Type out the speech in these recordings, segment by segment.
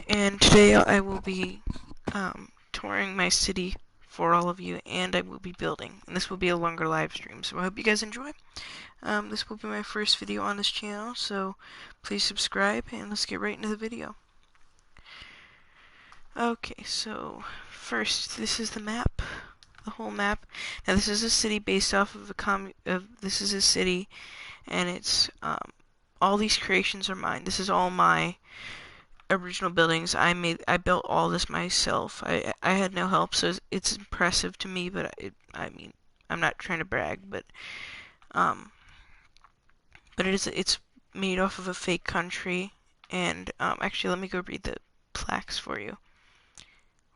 And today I will be touring my city for all of you, and I will be building. And this will be a longer live stream, so I hope you guys enjoy. This will be my first video on this channel, so please subscribe, and let's get right into the video. Okay, so first, this is the map, the whole map. Now this is a city based off of this is a city, and it's all these creations are mine. This is all my original buildings. I built all this myself. I had no help, so it's impressive to me, but I mean, I'm not trying to brag, um it's made off of a fake country. And actually, let me go read the plaques for you.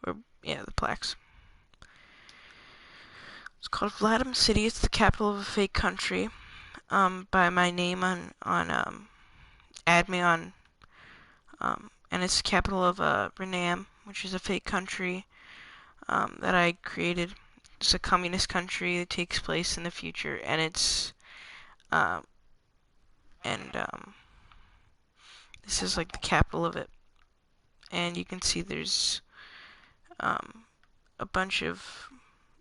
Or yeah, the plaques. It's called Vladim City. It's the capital of a fake country. By my name on add me on and it's the capital of Renam, which is a fake country that I created. It's a communist country that takes place in the future, and it's and this is like the capital of it. And you can see there's a bunch of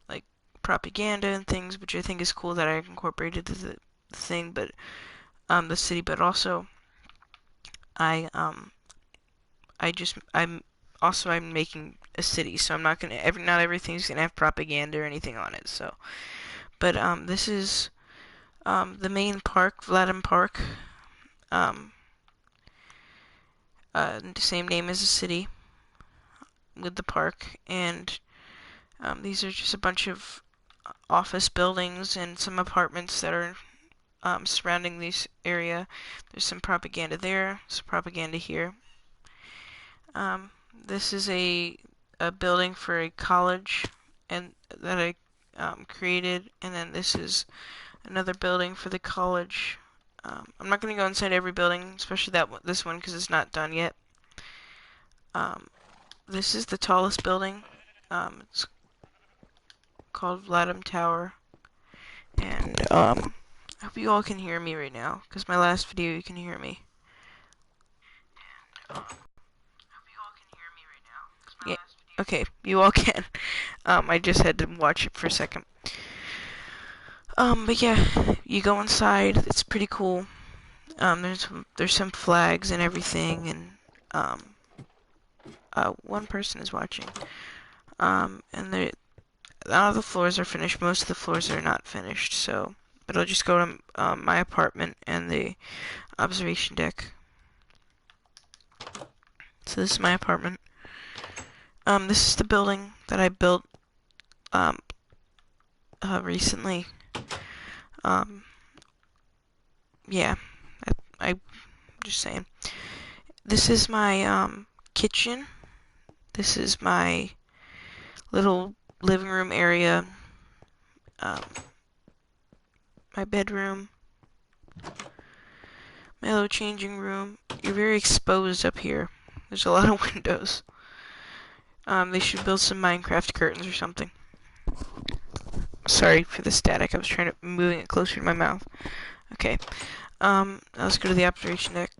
like propaganda and things, which I think is cool that I incorporated the thing, but the city, but also I I'm making a city, so I'm not gonna not everything's gonna have propaganda or anything on it. So, but this is the main park, Vladim Park. The same name as the city with the park, and these are just a bunch of office buildings and some apartments that are surrounding this area. There's some propaganda there, some propaganda here. This is a building for a college and that I created, and then this is another building for the college. I'm not going to go inside every building, especially this one, because it's not done yet. This is the tallest building. It's called Vladim Tower, and I hope you all can hear me right now, because my last video you can hear me. Yeah, okay, you all can. I just had to watch it for a second. But yeah, you go inside. It's pretty cool. There's some flags and everything, and one person is watching. And all the floors are finished. Most of the floors are not finished. So, but I'll just go to my apartment and the observation deck. So this is my apartment. This is the building that I built recently. Yeah, I'm just saying. This is my kitchen. This is my little living room area. My bedroom. My little changing room. You're very exposed up here. There's a lot of windows. They should build some Minecraft curtains or something. Sorry for the static. I was moving it closer to my mouth. Okay. Let's go to the observation deck.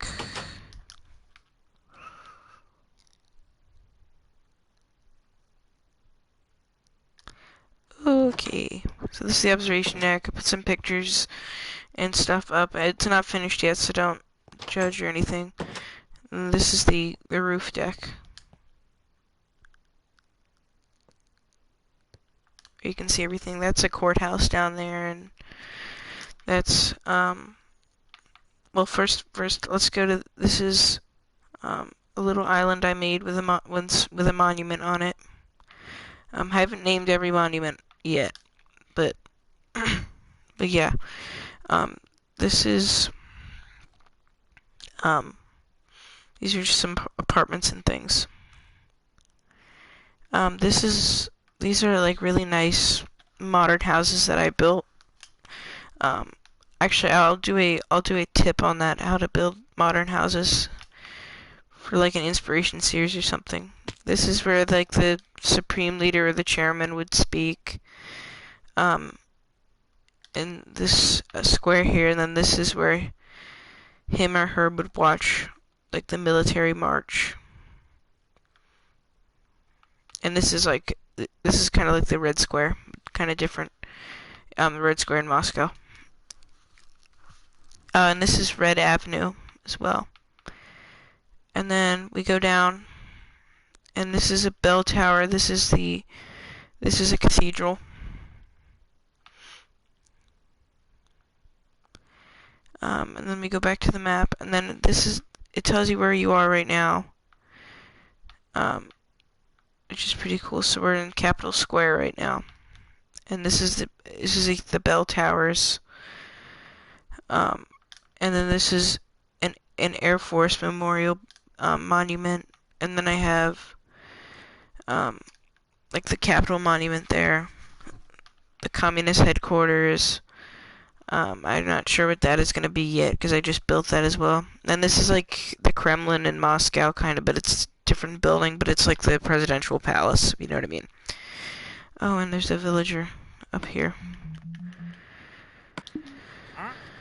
Okay. So this is the observation deck. I put some pictures and stuff up. It's not finished yet, so don't judge or anything. And this is the roof deck. You can see everything. That's a courthouse down there, and that's well, first let's go to this is a little island I made with a monument on it. I haven't named every monument yet, but but yeah, this is these are just some apartments and things. These are like really nice modern houses that I built. Actually, I'll do a tip on that, how to build modern houses, for like an inspiration series or something. This is where like the supreme leader or the chairman would speak. In this square here, and then this is where him or her would watch like the military march. and this is kind of like the Red Square, kind of different. The Red Square in Moscow. And this is Red Avenue as well. And then we go down, and this is a bell tower. This is a cathedral. And then we go back to the map, and then it tells you where you are right now. Which is pretty cool. So we're in Capitol Square right now, and this is the bell towers. And then this is an Air Force Memorial monument, and then I have like the Capitol Monument there, the Communist headquarters. I'm not sure what that is going to be yet because I just built that as well. And this is like the Kremlin in Moscow, kind of, but it's a different building, but it's like the presidential palace, if you know what I mean. Oh, and there's a villager up here.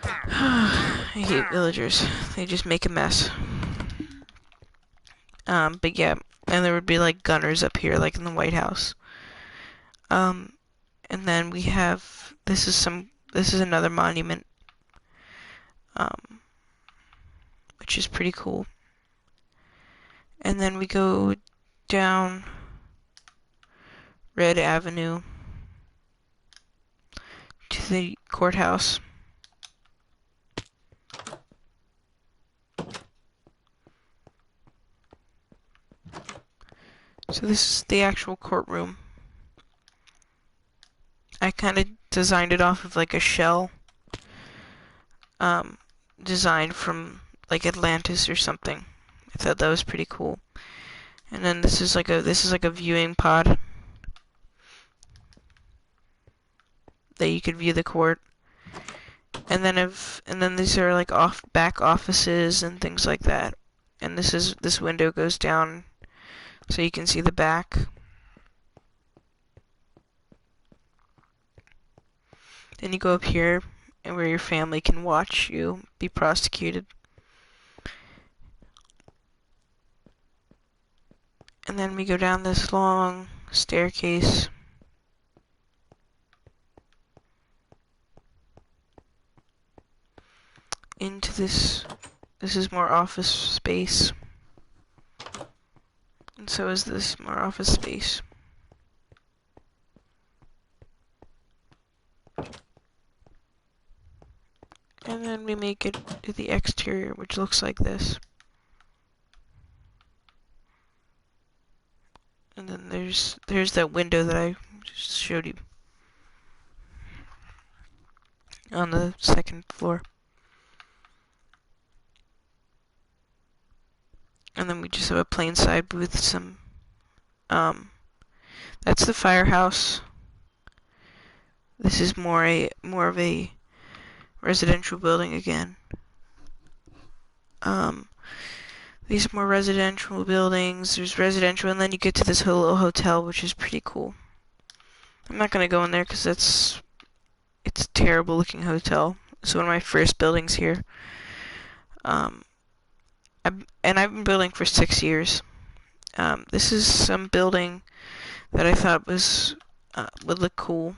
I hate villagers. They just make a mess. But yeah, and there would be like gunners up here, like in the White House. And then we have this is another monument, which is pretty cool. And then we go down Red Avenue to the courthouse. So this is the actual courtroom. I kind of designed it off of like a shell, designed from like Atlantis or something. I thought that was pretty cool. And then this is like a viewing pod that you could view the court. And then these are like back offices and things like that. And this window goes down so you can see the back. Then you go up here and where your family can watch you be prosecuted. And then we go down this long staircase. Into this is more office space. And so is this more office space. And then we make it to the exterior, which looks like this. And then there's that window that I just showed you on the second floor. And then we just have a plain side with some, that's the firehouse. This is more of a residential building again. These are more residential buildings. There's residential, and then you get to this little hotel, which is pretty cool. I'm not gonna go in there because it's a terrible looking hotel. It's one of my first buildings here. I've been building for 6 years. This is some building that I thought would look cool.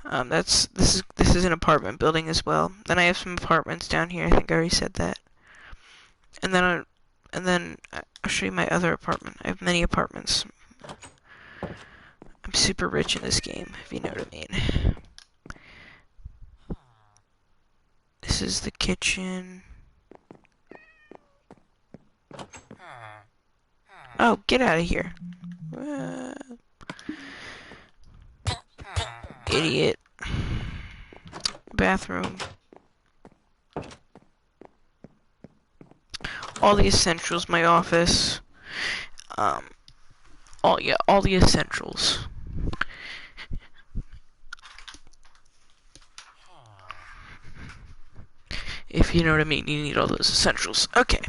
This is an apartment building as well. Then I have some apartments down here. I think I already said that. And then I'll show you my other apartment. I have many apartments. I'm super rich in this game, if you know what I mean. This is the kitchen. Oh, get out of here. Idiot. Bathroom. All the essentials, my office. All the essentials. If you know what I mean, you need all those essentials. Okay.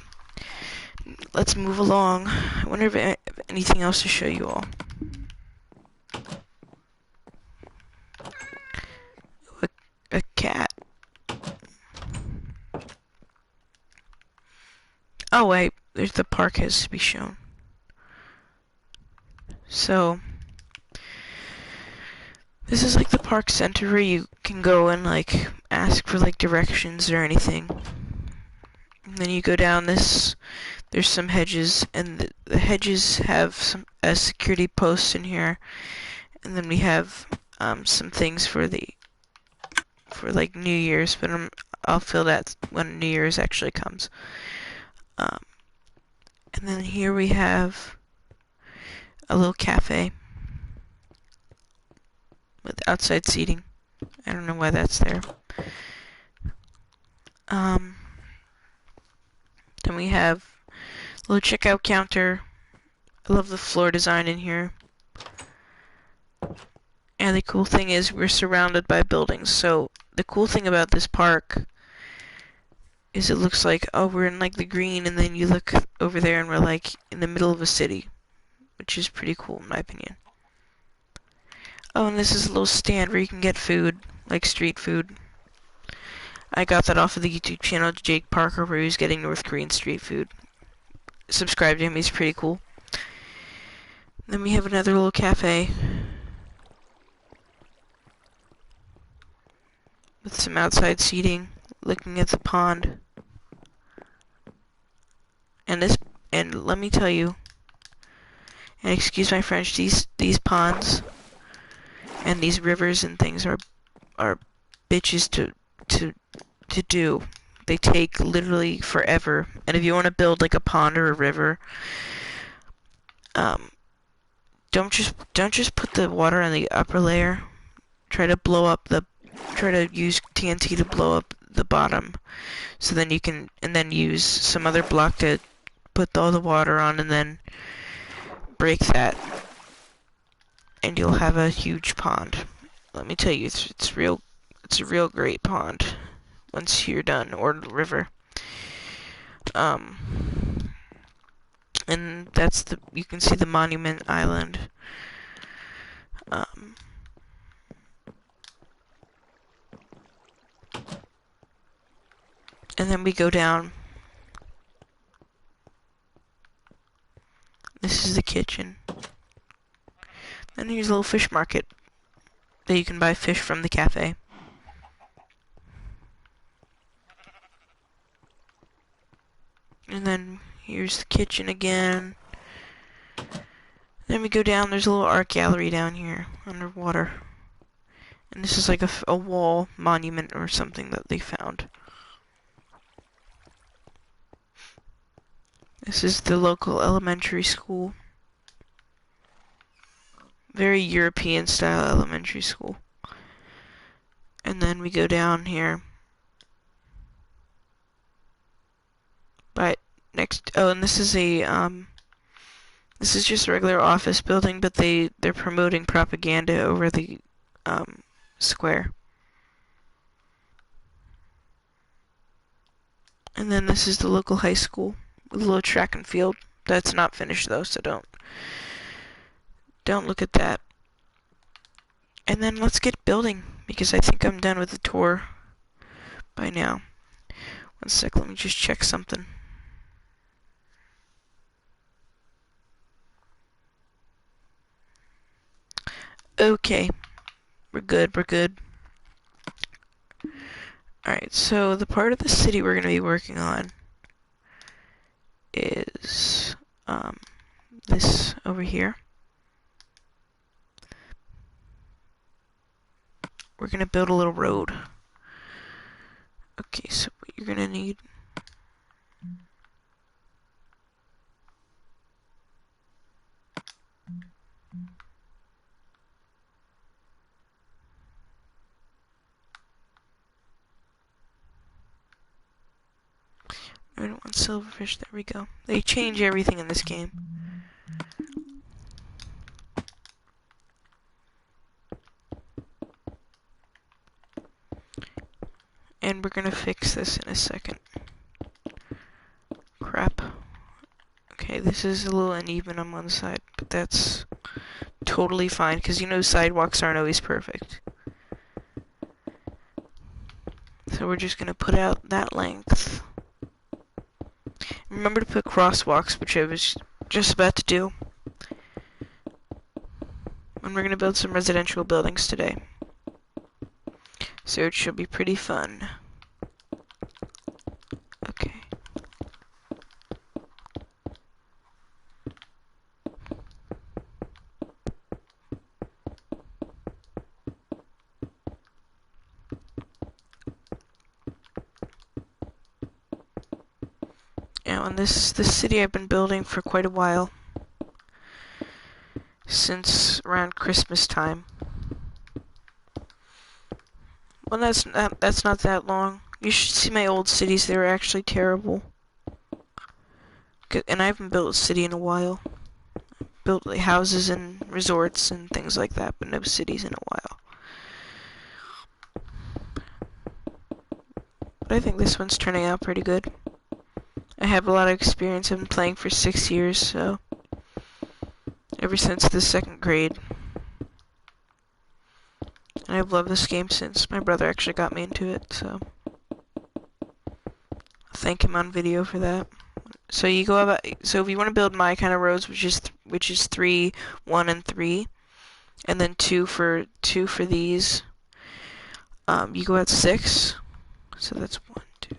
Let's move along. I wonder if I have anything else to show you all. A cat. Oh wait, there's the park has to be shown. So this is like the park center where you can go and like ask for like directions or anything. And then you go down this, there's some hedges, and the hedges have some a security post in here. And then we have some things for like New Year's, but I'll fill that when New Year's actually comes. Um, and then here we have a little cafe with outside seating. I don't know why that's there. Then we have a little checkout counter. I love the floor design in here. And the cool thing is we're surrounded by buildings. So the cool thing about this park is it looks like, oh, we're in like the green, and then you look over there and we're like in the middle of a city, which is pretty cool in my opinion. Oh, and this is a little stand where you can get food, like street food. I got that off of the YouTube channel Jake Parker, where he was getting North Korean street food. Subscribe to him, he's pretty cool. Then we have another little cafe with some outside seating, looking at the pond. And let me tell you, and excuse my French, these ponds and these rivers and things are bitches to do. They take literally forever. And if you want to build like a pond or a river, don't just put the water on the upper layer. Try to use TNT to blow up the bottom, so then you can, and then use some other block to put all the water on, and then break that, and you'll have a huge pond. Let me tell you, it's a real great pond once you're done, or river. And that's you can see the Monument Island. And then we go down. This is the kitchen. Then here's a little fish market that you can buy fish from the cafe. And then here's the kitchen again. Then we go down, there's a little art gallery down here, underwater. And this is like a wall monument or something that they found. This is the local elementary school. Very European style elementary school. And then we go down here. But next, oh, and this is just a regular office building, but they're promoting propaganda over the square. And then this is the local high school with a little track and field. That's not finished though, so don't look at that. And then let's get building, because I think I'm done with the tour by now. One sec, let me just check something. Okay, we're good. Alright, so the part of the city we're going to be working on is this over here. We're going to build a little road. Okay, so what you're going to need... I don't want silverfish, there we go. They change everything in this game. And we're gonna fix this in a second. Crap. Okay, this is a little uneven on one side, but that's totally fine, because you know sidewalks aren't always perfect. So we're just gonna put out that length. Remember to put crosswalks, which I was just about to do. And we're gonna build some residential buildings today. So it should be pretty fun. Okay. Now, and this city I've been building for quite a while. Since around Christmas time. Well, that's not that long. You should see my old cities. They were actually terrible. And I haven't built a city in a while. Built like houses and resorts and things like that, but no cities in a while. But I think this one's turning out pretty good. I have a lot of experience. I've been playing for 6 years, so ever since the 2nd grade. And I've loved this game since. My brother actually got me into it, so I'll thank him on video for that. So you go about. So if you want to build my kind of roads, which is 3, 1, and 3, and then two for these. You go at 6. So that's 1, 2,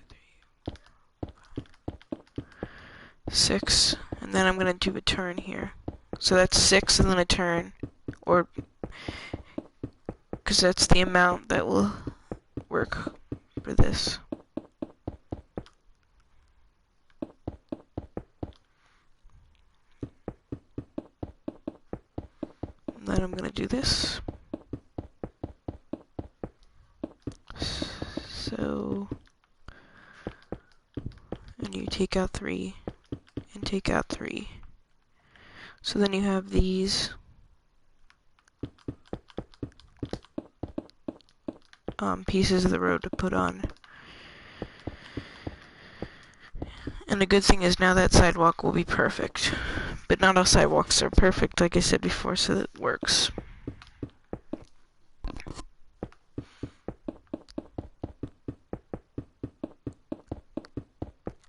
3, 6, and then I'm gonna do a turn here. So that's 6 and then a turn, or because that's the amount that will work for this. And then I'm gonna do this. So, and you take out 3, and take out 3. So then you have these pieces of the road to put on. And the good thing is now that sidewalk will be perfect. But not all sidewalks are perfect, like I said before, so that it works.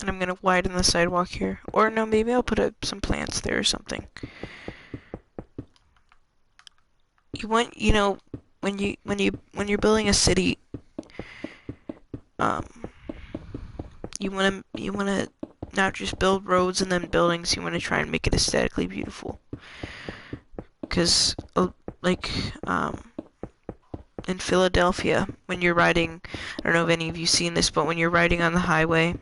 And I'm gonna widen the sidewalk here. Or no, maybe I'll put some plants there or something. You want, when you're building a city, you wanna not just build roads and then buildings. You wanna try and make it aesthetically beautiful. Because, in Philadelphia, when you're riding, I don't know if any of you seen this, but when you're riding on the highway,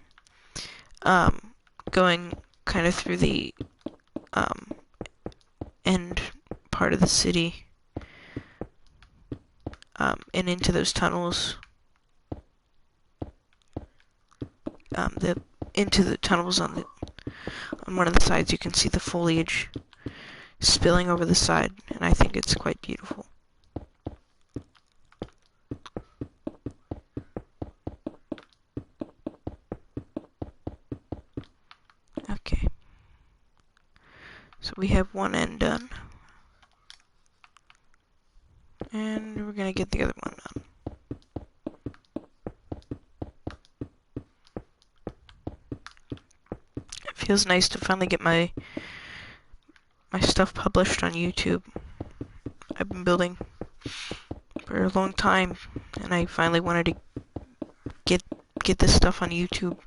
going kind of through the end part of the city, and into those tunnels, into the tunnels on one of the sides, you can see the foliage spilling over the side, and I think it's quite beautiful. Okay. So we have one end done. And we're gonna get the other one done. It feels nice to finally get my stuff published on YouTube. I've been building for a long time, and I finally wanted to get this stuff on YouTube.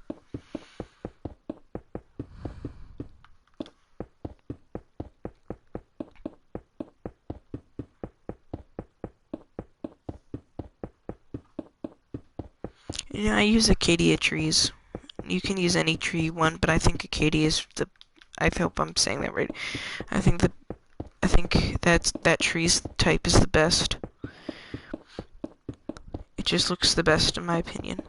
I use acacia trees. You can use any tree you want, but I think acacia is I hope I'm saying that right. I think that tree's type is the best. It just looks the best in my opinion.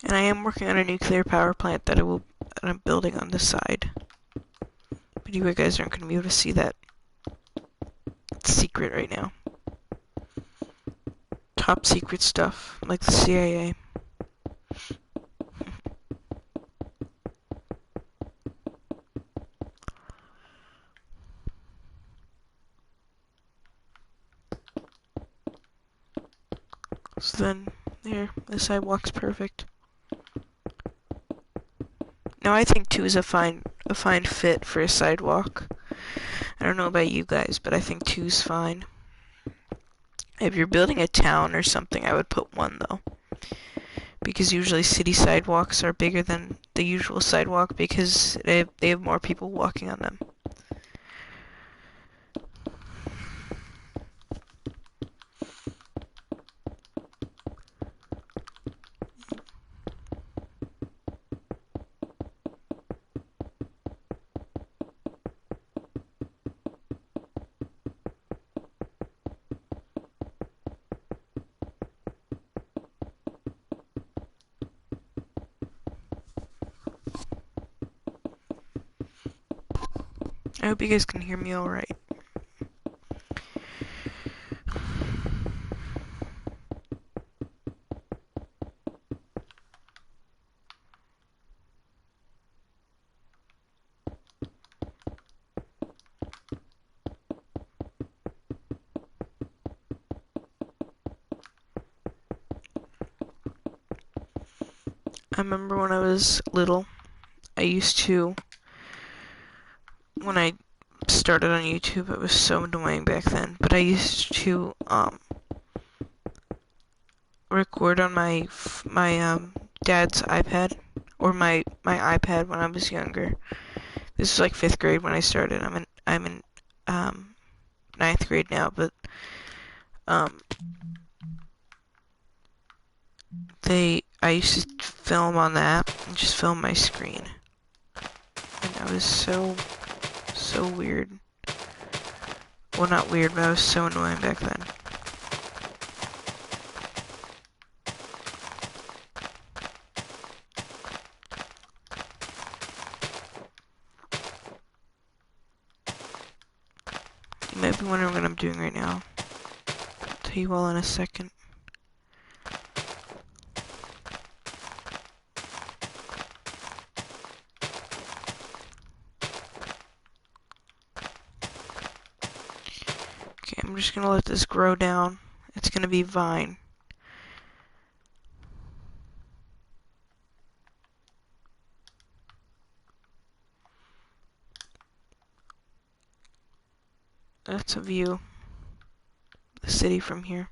And I am working on a nuclear power plant that I'm building on the side. But you guys aren't going to be able to see that. It's secret right now. Top secret stuff, like the CIA. So then, there, the sidewalk's perfect. Now I think 2 is a fine fit for a sidewalk. I don't know about you guys, but I think 2's fine. If you're building a town or something, I would put 1 though. Because usually city sidewalks are bigger than the usual sidewalk because they have more people walking on them. I hope you guys can hear me alright. I remember when I was little, I used to, when I started on YouTube, it was so annoying back then, but I used to, record on my dad's iPad, or my iPad when I was younger. This was like 5th grade when I started. I'm in, 9th grade now, but, um, I used to film on that, and just film my screen. And I was so weird. Well, not weird, but I was so annoying back then. You might be wondering what I'm doing right now. I'll tell you all in a second. Okay, I'm just gonna let this grow down. It's gonna be vine. That's a view of the city from here.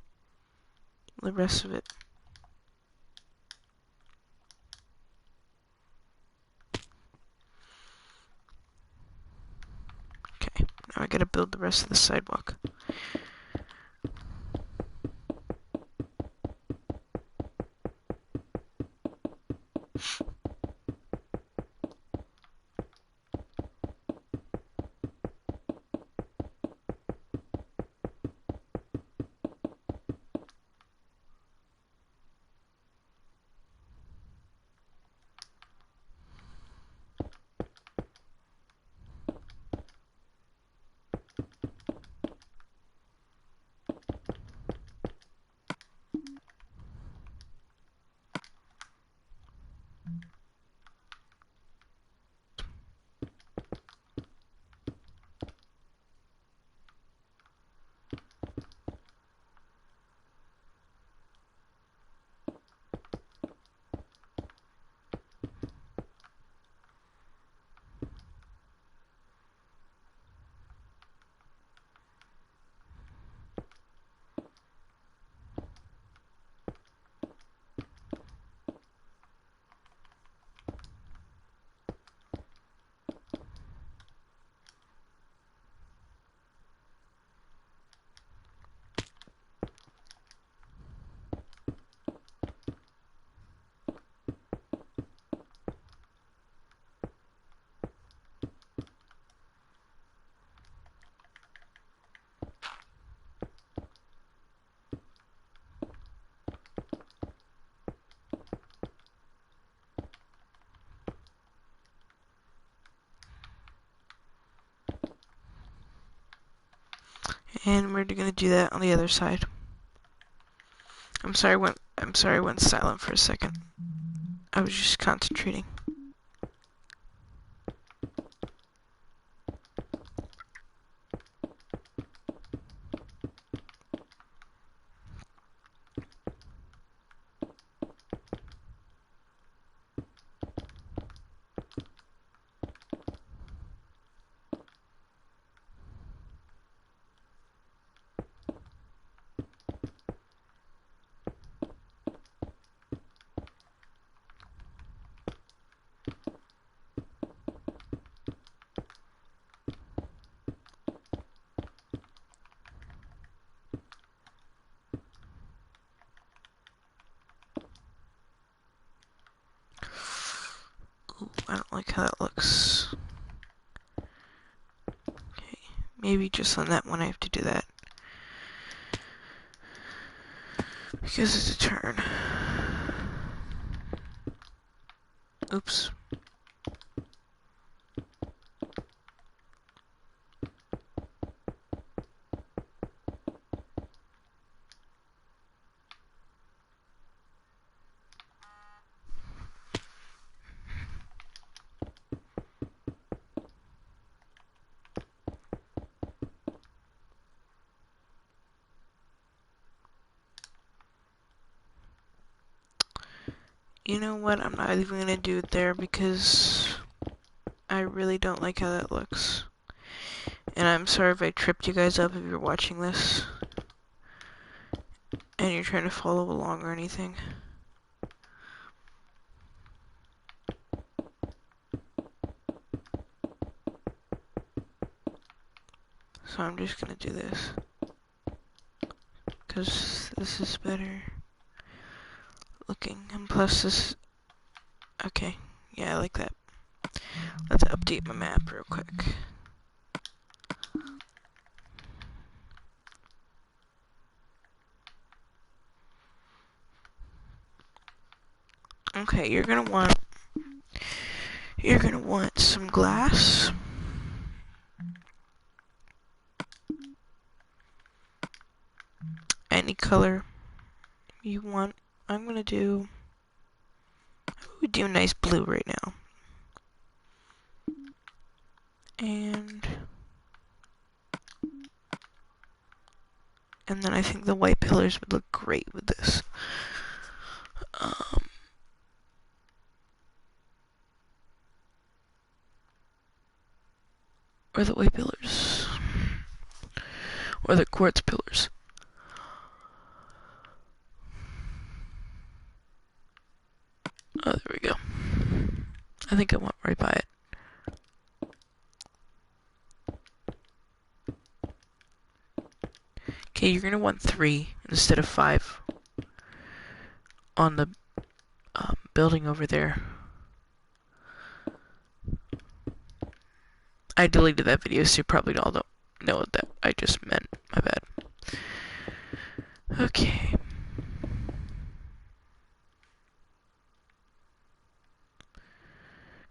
The rest of it. Okay, now I gotta build the rest of the sidewalk. And we're gonna do that on the other side. I'm sorry I went silent for a second. I was just concentrating. I don't like how that looks. Okay, maybe just on that one I have to do that. Because it's a turn. Oops. You know what? I'm not even gonna do it there because I really don't like how that looks. And I'm sorry if I tripped you guys up if you're watching this and you're trying to follow along or anything. So I'm just gonna do this because this is better looking, and plus this. Okay, yeah, I like that. Let's update my map real quick. Okay, you're gonna want some glass. Any color you want. I'm gonna do. We do a nice blue right now. And then I think the white pillars would look great with this. Or the white pillars. Or the quartz pillars. Oh, there we go. I think I went right by it. Okay, you're gonna want 3 instead of 5 on the building over there. I deleted that video, so you probably all don't know what that I just meant. My bad. Okay.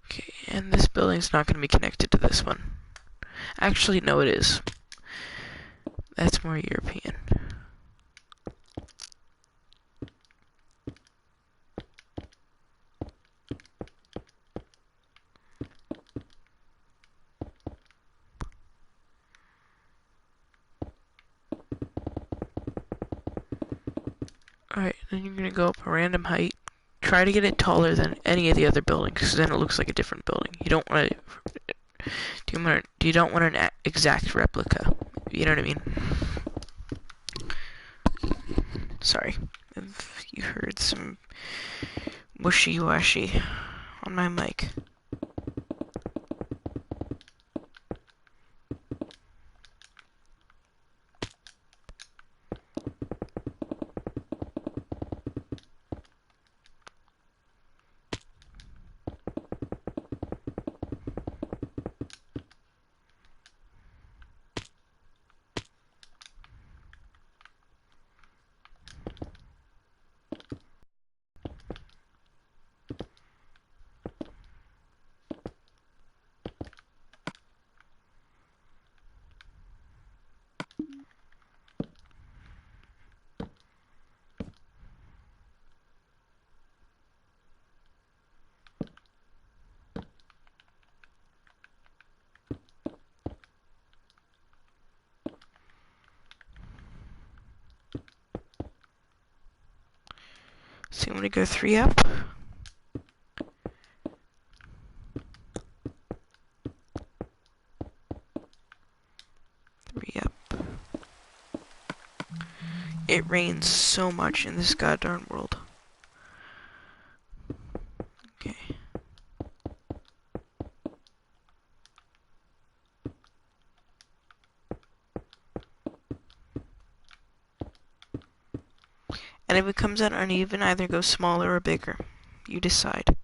Okay, and this building's not going to be connected to this one. Actually, no, it is. That's more European. Alright, then you're going to go up a random height. Try to get it taller than any of the other buildings, because then it looks like a different building. You don't want to... You don't want an exact replica. You know what I mean? Sorry if you heard some wishy-washy on my mic. So I'm going to go 3 up. 3 up. It rains so much in this goddamn world. Okay. And if it comes out uneven, either go smaller or bigger. You decide.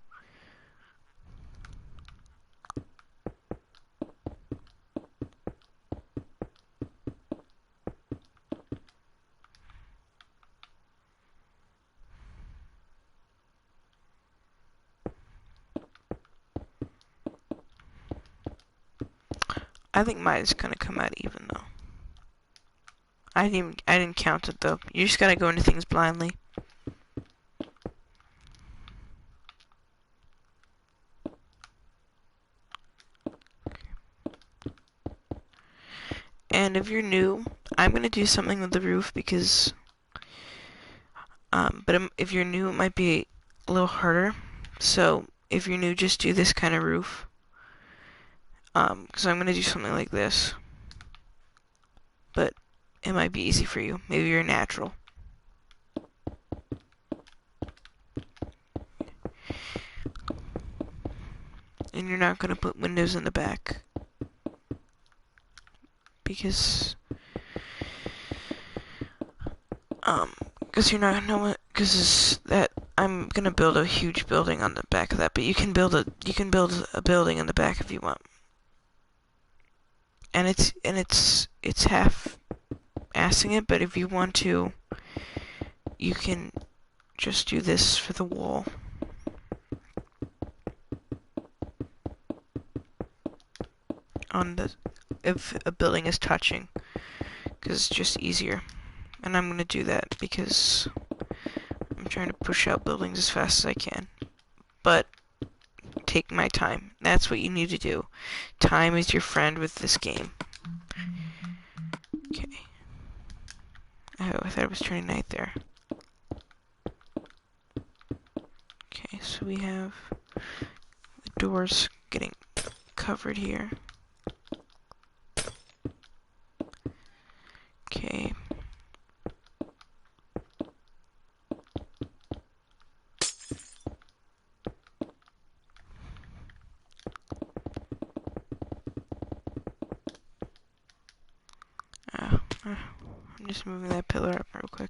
I think mine's gonna come out even though. I didn't count it though. You just gotta go into things blindly. And if you're new, I'm gonna do something with the roof because, if you're new, it might be a little harder. So if you're new, just do this kind of roof. Because I'm gonna do something like this, but it might be easy for you. Maybe you're natural. And you're not gonna put windows in the back because you're not gonna know it, because that I'm gonna build a huge building on the back of that, but you can build a building in the back if you want. And it's half assing it, but if you want to, you can just do this for the wall. If a building is touching, because it's just easier. And I'm gonna do that because I'm trying to push out buildings as fast as I can. But take my time. That's what you need to do. Time is your friend with this game. Okay. Oh, I thought it was turning night there. Okay, so we have the doors getting covered here. Okay. I'm just moving that pillar up real quick.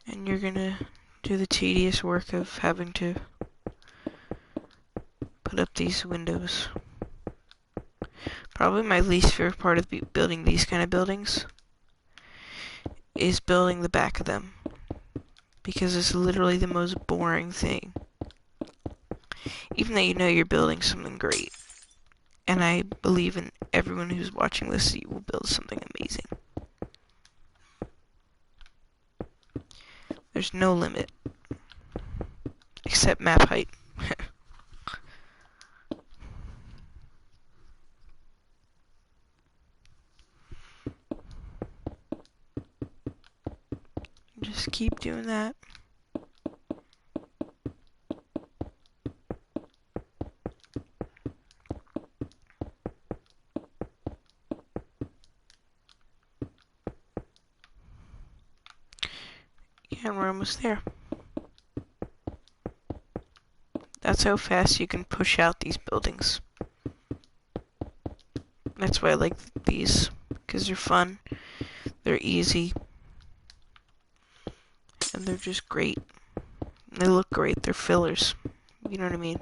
And you're gonna do the tedious work of having to put up these windows. Probably my least favorite part of building these kind of buildings is building the back of them, because it's literally the most boring thing. Even though you know you're building something great. And I believe in everyone who's watching this that you will build something amazing. There's no limit. Except map height. Just keep doing that. Yeah, and we're almost there. That's how fast you can push out these buildings. That's why I like these, because they're fun, they're easy, and they're just great. They look great, they're fillers. You know what I mean?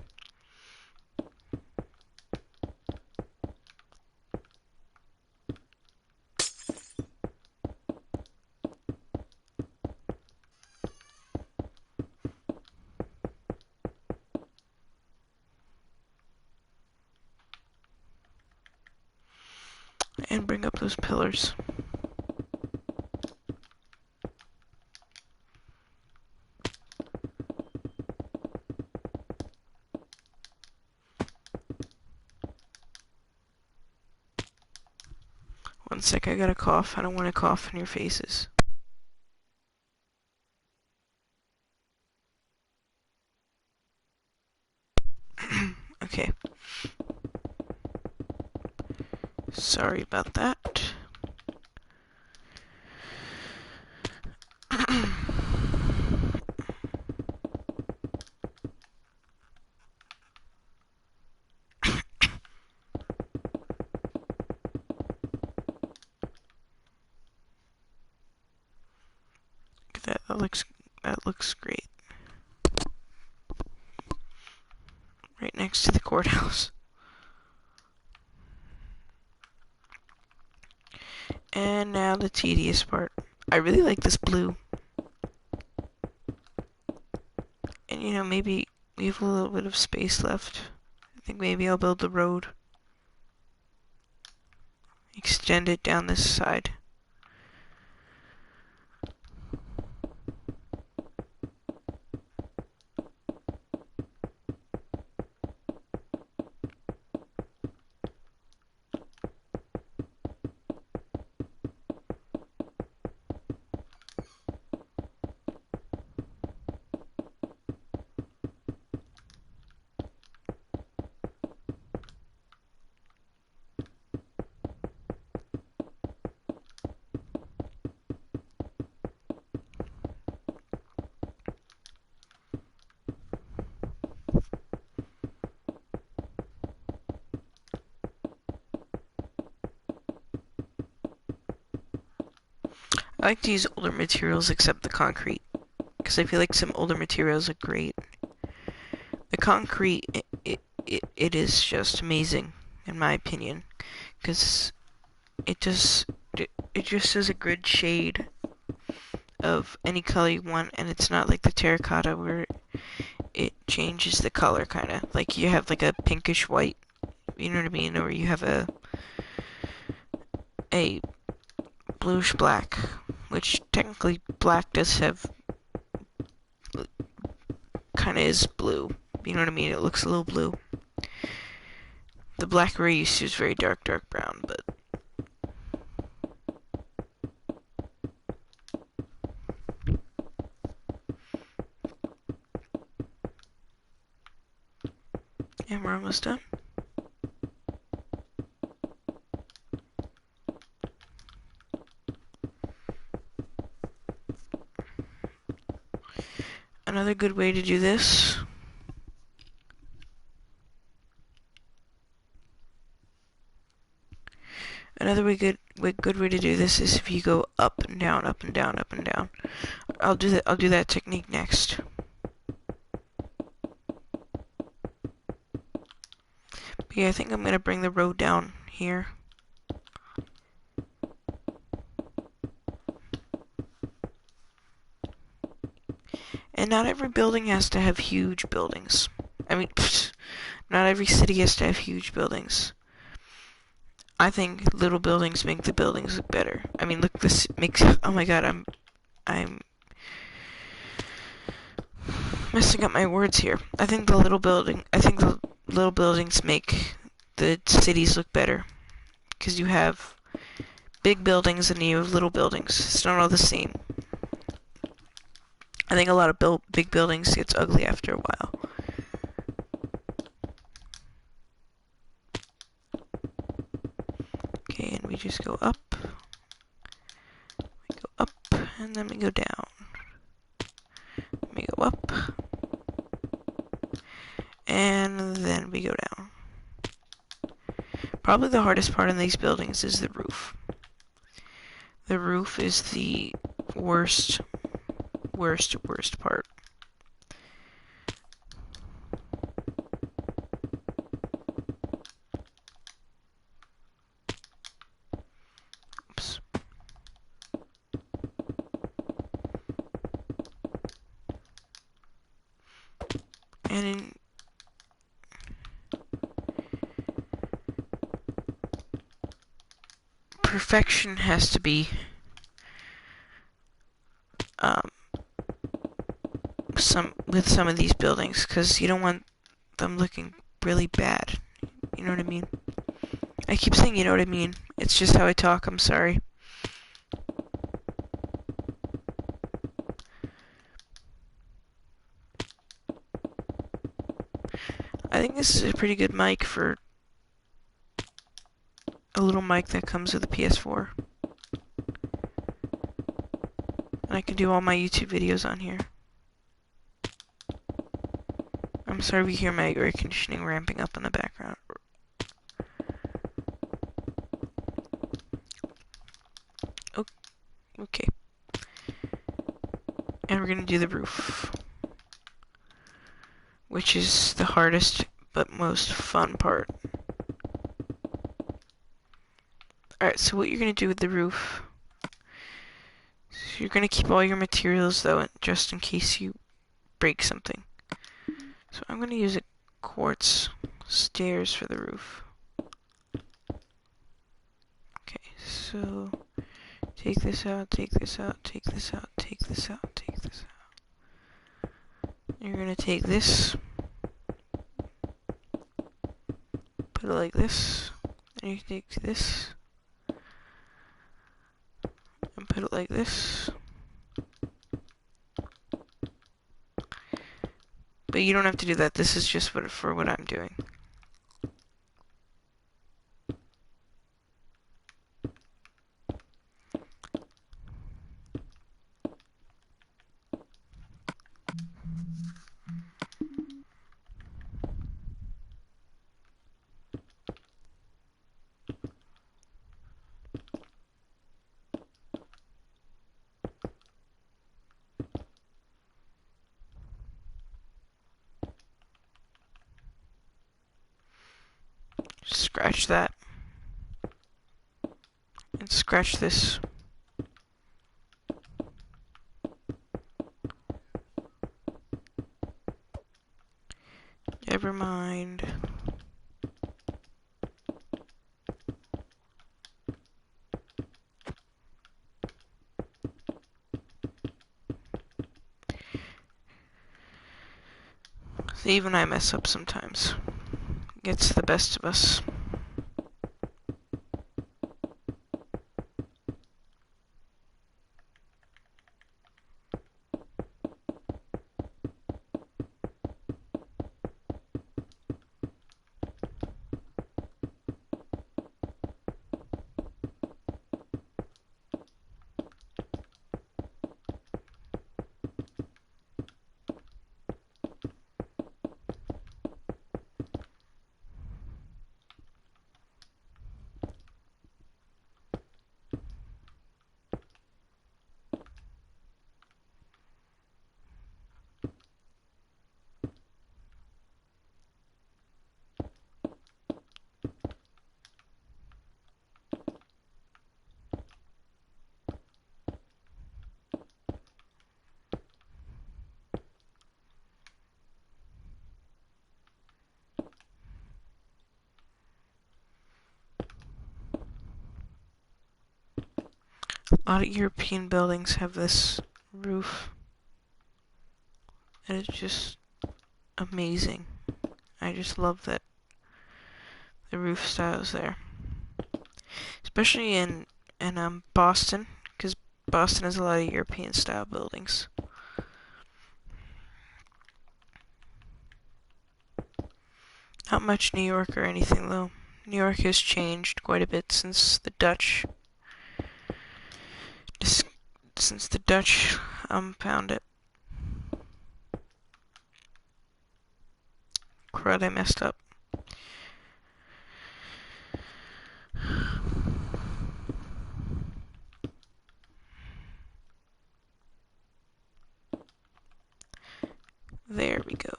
And bring up those pillars. One sec, I gotta cough. I don't want to cough in your faces. Okay. Sorry about that. That looks great. Right next to the courthouse. And now the tedious part. I really like this blue. And you know, maybe we have a little bit of space left. I think maybe I'll build the road. extend it down this side. I like to use older materials except the concrete, because I feel like some older materials are great. The concrete, it is just amazing, in my opinion, because it just has a good shade of any color you want, and it's not like the terracotta where it changes the color, kind of. Like you have like a pinkish white, you know what I mean? Or you have a bluish black, which technically black does have, kind of is blue. You know what I mean? It looks a little blue. The black we're used to is very dark, dark brown, but and we're almost done. Another good way to do this good way to do this is if you go up and down, up and down, up and down. I'll do that technique next. But yeah, I think I'm gonna bring the road down here. And not every building has to have huge buildings. I mean, not every city has to have huge buildings. I think little buildings make the buildings look better. I mean, look, this makes, oh my god, I'm messing up my words here. I think the little buildings make the cities look better. Because you have big buildings and you have little buildings. It's not all the same. I think a lot of big buildings gets ugly after a while. Okay, and we just go up. We go up, and then we go down. We go up. And then we go down. Probably the hardest part in these buildings is the roof. The roof is the worst part. Oops. And in perfection has to be some of these buildings, because you don't want them looking really bad. You know what I mean? I keep saying you know what I mean. It's just how I talk, I'm sorry. I think this is a pretty good mic for a little mic that comes with a PS4. And I can do all my YouTube videos on here. I'm sorry if you hear my air conditioning ramping up in the background. Oh, okay. And we're gonna do the roof, which is the hardest but most fun part. Alright, so what you're gonna do with the roof, so you're gonna keep all your materials though, just in case you break something. So I'm gonna use a quartz stairs for the roof. So take this out, take this out, take this out, take this out, take this out. You're gonna take this, put it like this, and you take this, and put it like this. But you don't have to do that, this is just for what I'm doing. Scratch that. And scratch this. Never mind. So even I mess up sometimes. Gets the best of us. A lot of European buildings have this roof. And it's just amazing. I just love that the roof styles there. Especially in Boston, because Boston has a lot of European style buildings. Not much New York or anything though. New York has changed quite a bit since the Dutch found it. Crud, I messed up. There we go.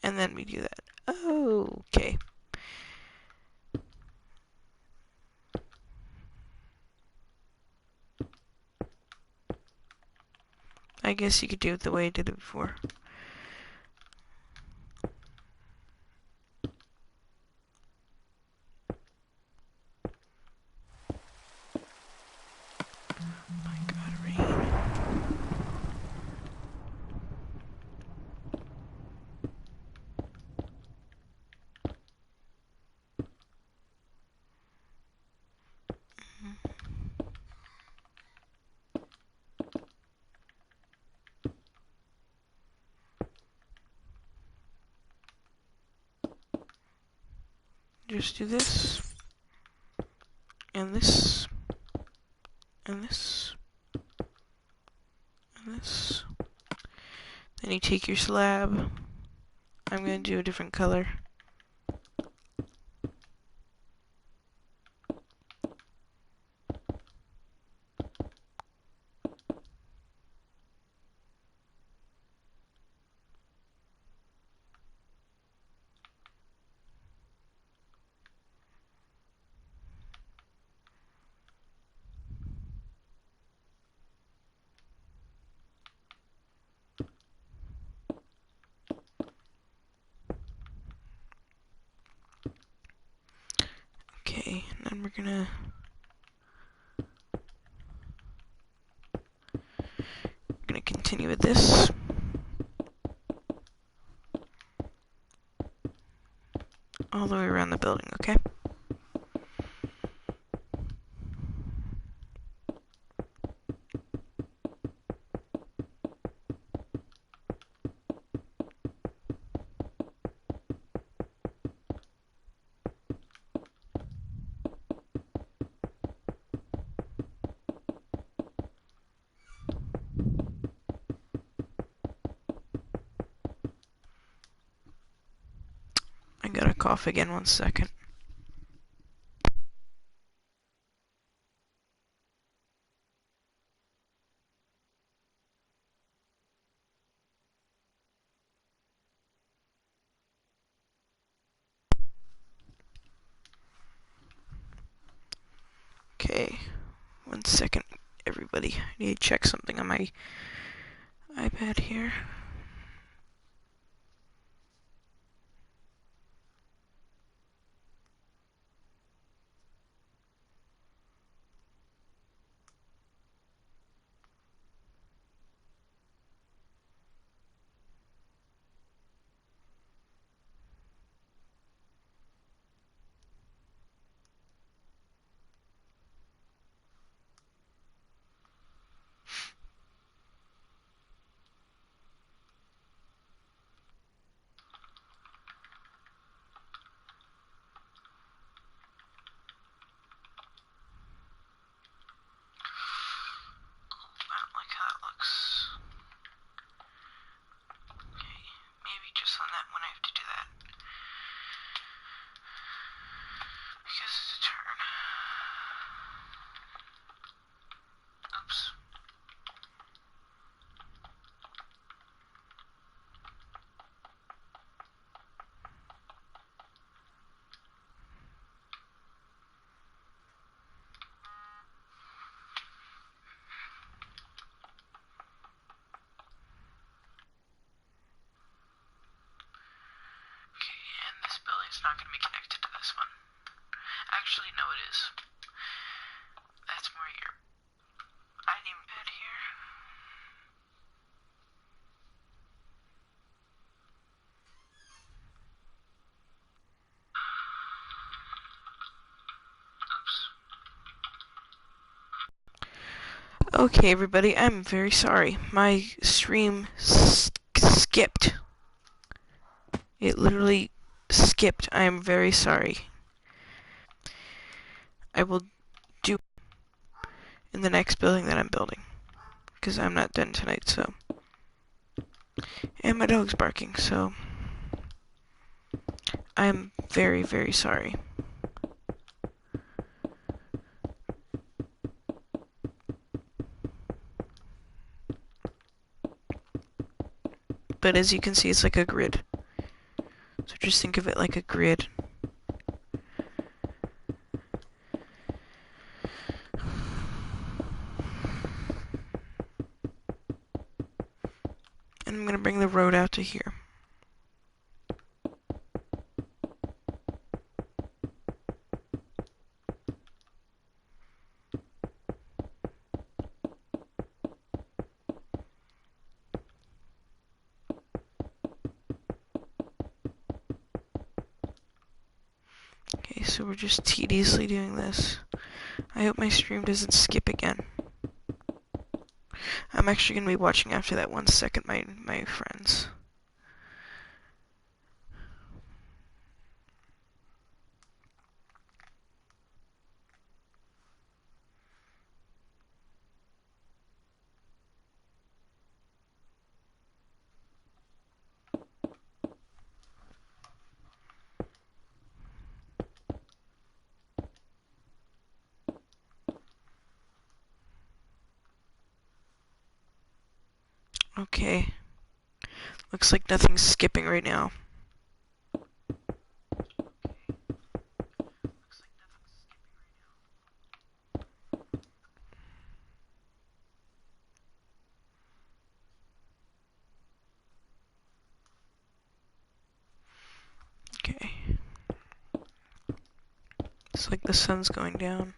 And then we do that. Oh, okay. I guess you could do it the way I did it before. My God, rain. Just do this, and this, and this, and this. Then you take your slab. I'm going to do a different color. Okay, and then we're gonna continue with this. All the way around the building, okay? I gotta cough again, 1 second. Okay, 1 second, everybody. I need to check something on my iPad here. I don't like how that looks. Okay, maybe just on that one I have to do that. Because it's a turn. Oops. Okay, and this building's not going to be connected to this one. Actually, no, it is. That's more your item pad here. Oops. Okay, everybody, I'm very sorry. My stream skipped. It literally skipped. I am very sorry. I will do in the next building that I'm building. Because I'm not done tonight, so. And my dog's barking, so. I'm very, very sorry. But as you can see, it's like a grid. So just think of it like a grid. And I'm gonna bring the road out to here. Okay, so we're just tediously doing this. I hope my stream doesn't skip again. I'm actually going to be watching after that 1 second, my friends. Okay. Looks like nothing's skipping right now. Okay. It's like the sun's going down.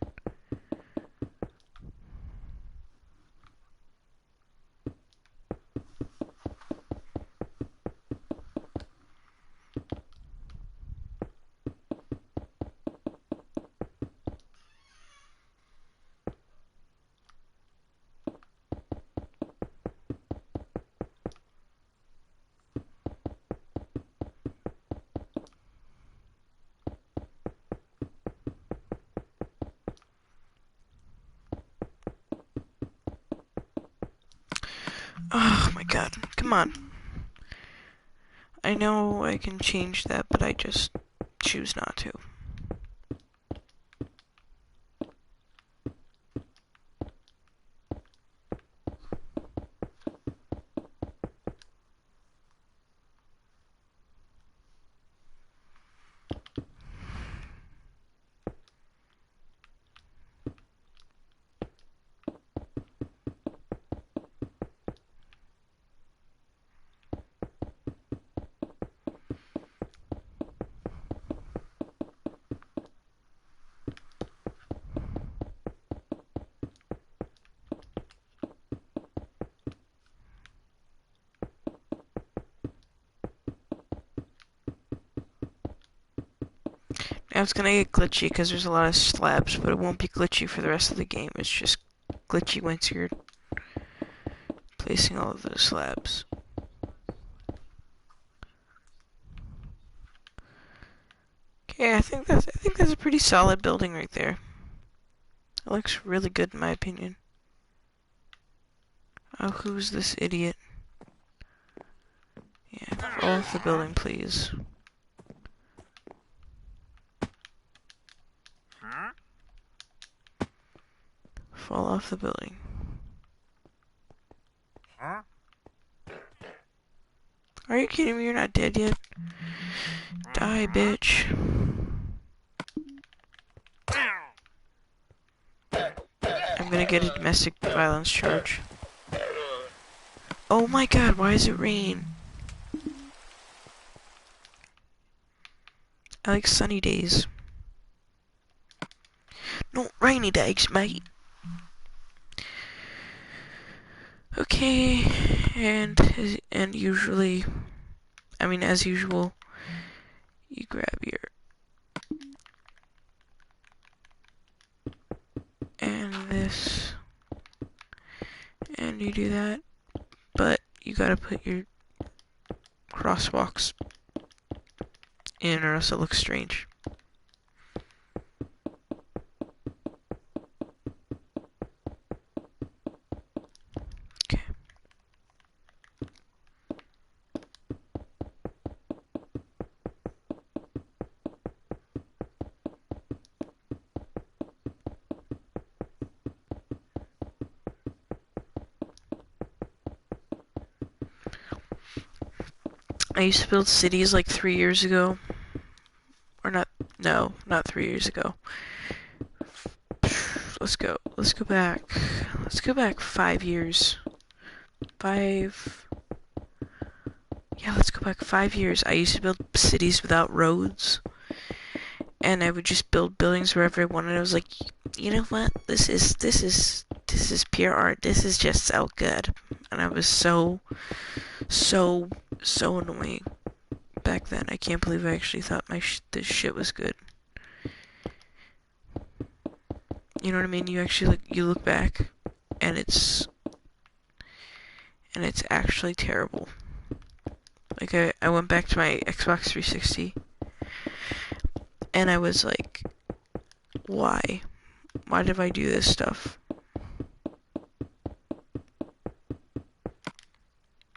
Oh my god, come on. I know I can change that, but I just choose not to. Now it's gonna get glitchy because there's a lot of slabs, but it won't be glitchy for the rest of the game. It's just glitchy once you're placing all of those slabs. Okay, I think that's a pretty solid building right there. It looks really good in my opinion. Oh, who's this idiot? Yeah, fall off the building, please. Fall off the building. Are you kidding me? You're not dead yet? Die, bitch. I'm gonna get a domestic violence charge. Oh my god, why does it rain? I like sunny days. No, rainy days, mate. Okay, and usually, I mean, as usual, you grab your and this, and you do that, but you gotta put your crosswalks in or else it looks strange. Okay. I used to build cities like 3 years ago. Or not, no, not 3 years ago. Let's go back. Let's go back 5 years. Yeah, let's go back 5 years. I used to build cities without roads. And I would just build buildings wherever I wanted. I was like, you know what? This is pure art. This is just so good. And I was so annoying back then. I can't believe I actually thought this shit was good. You know what I mean? You actually you look back, and it's actually terrible. Like I went back to my Xbox 360, and I was like, why? Why did I do this stuff?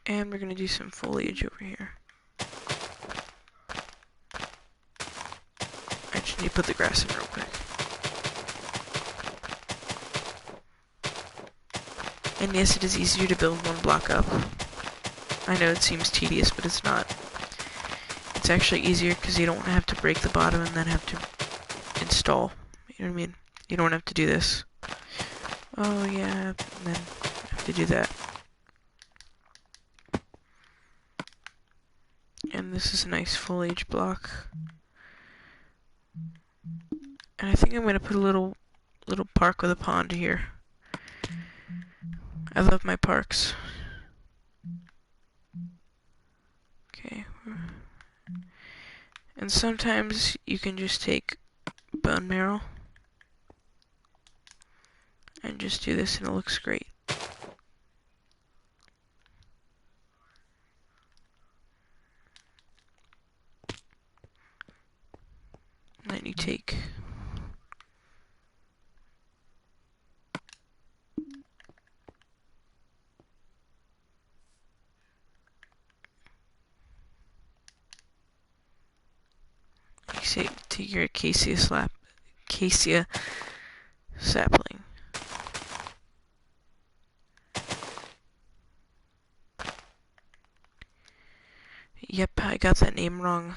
And we're gonna do some foliage over here. I just need to put the grass in real quick. And yes, it is easier to build one block up. I know it seems tedious, but it's not. It's actually easier because you don't have to break the bottom and then have to install. You know what I mean? You don't have to do this. Oh yeah, and then have to do that. And this is a nice foliage block. And I think I'm gonna put a little park with a pond here. I love my parks. Okay. And sometimes you can just take bone marrow and just do this and it looks great. And then you take take your acacia sapling. Yep, I got that name wrong.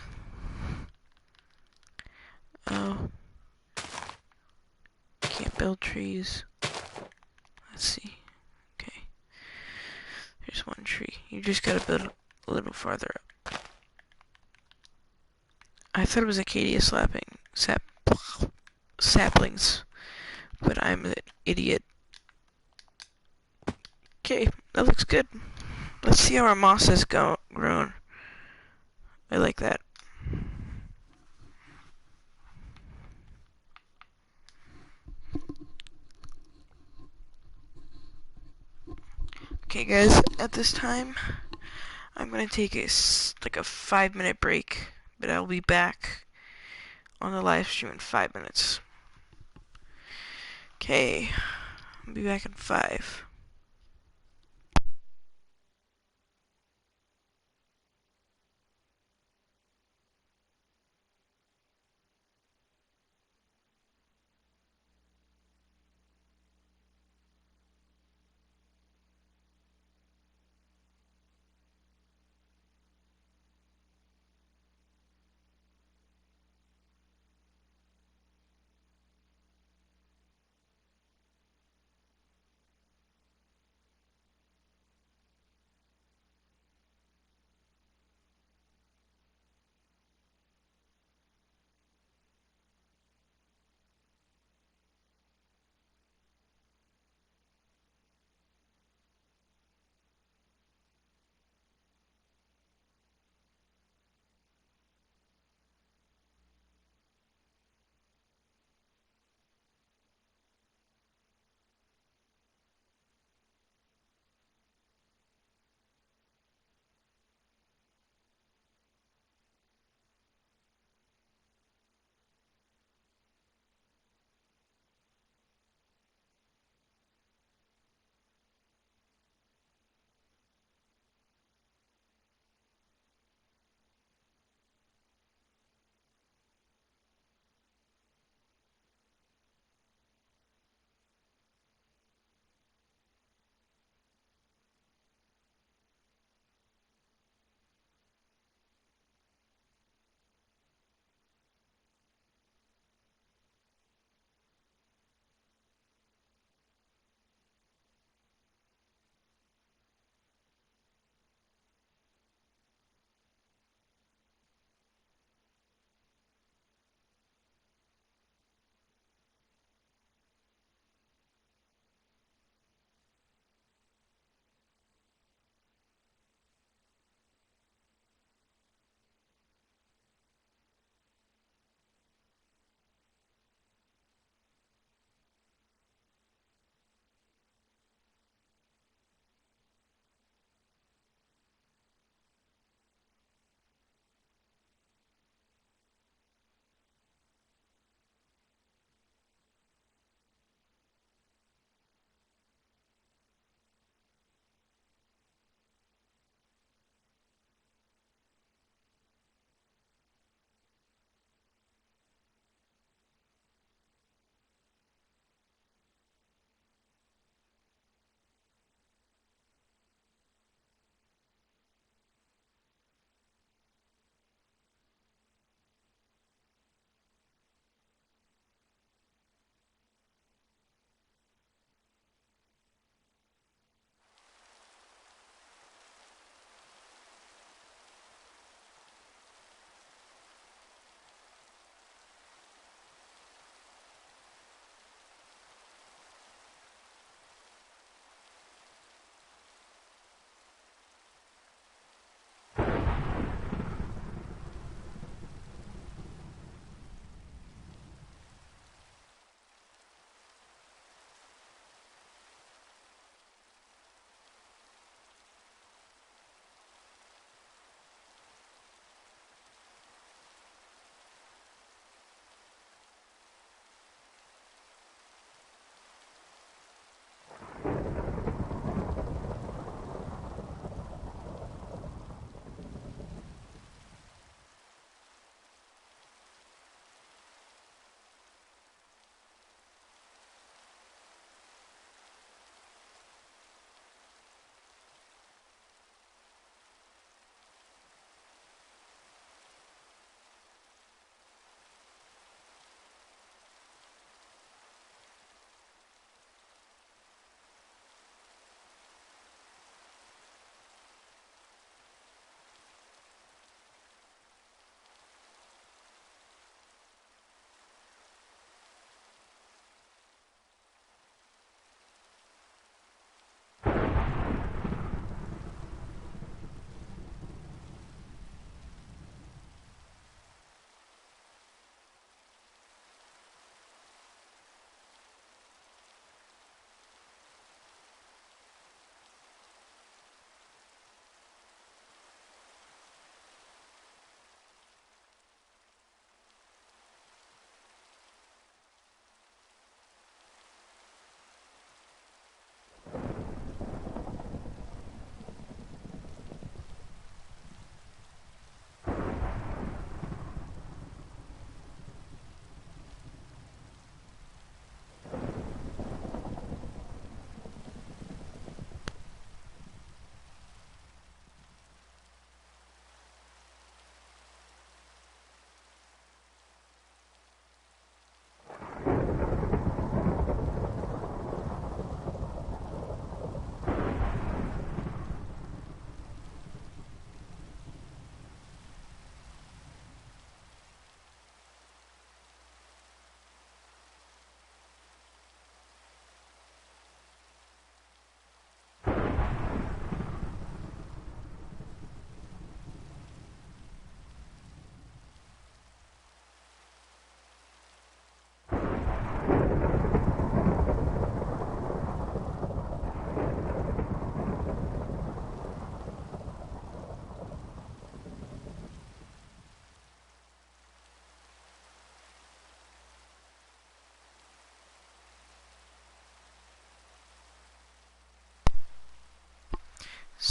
Oh, can't build trees. Let's see. Okay, there's one tree. You just gotta build a little farther up. I thought it was acacia saplings, but I'm an idiot. Okay, that looks good. Let's see how our moss has grown. I like that. Okay, guys, at this time, I'm gonna take a 5-minute break, but I'll be back on the live stream in 5 minutes. Okay, I'll be back in 5.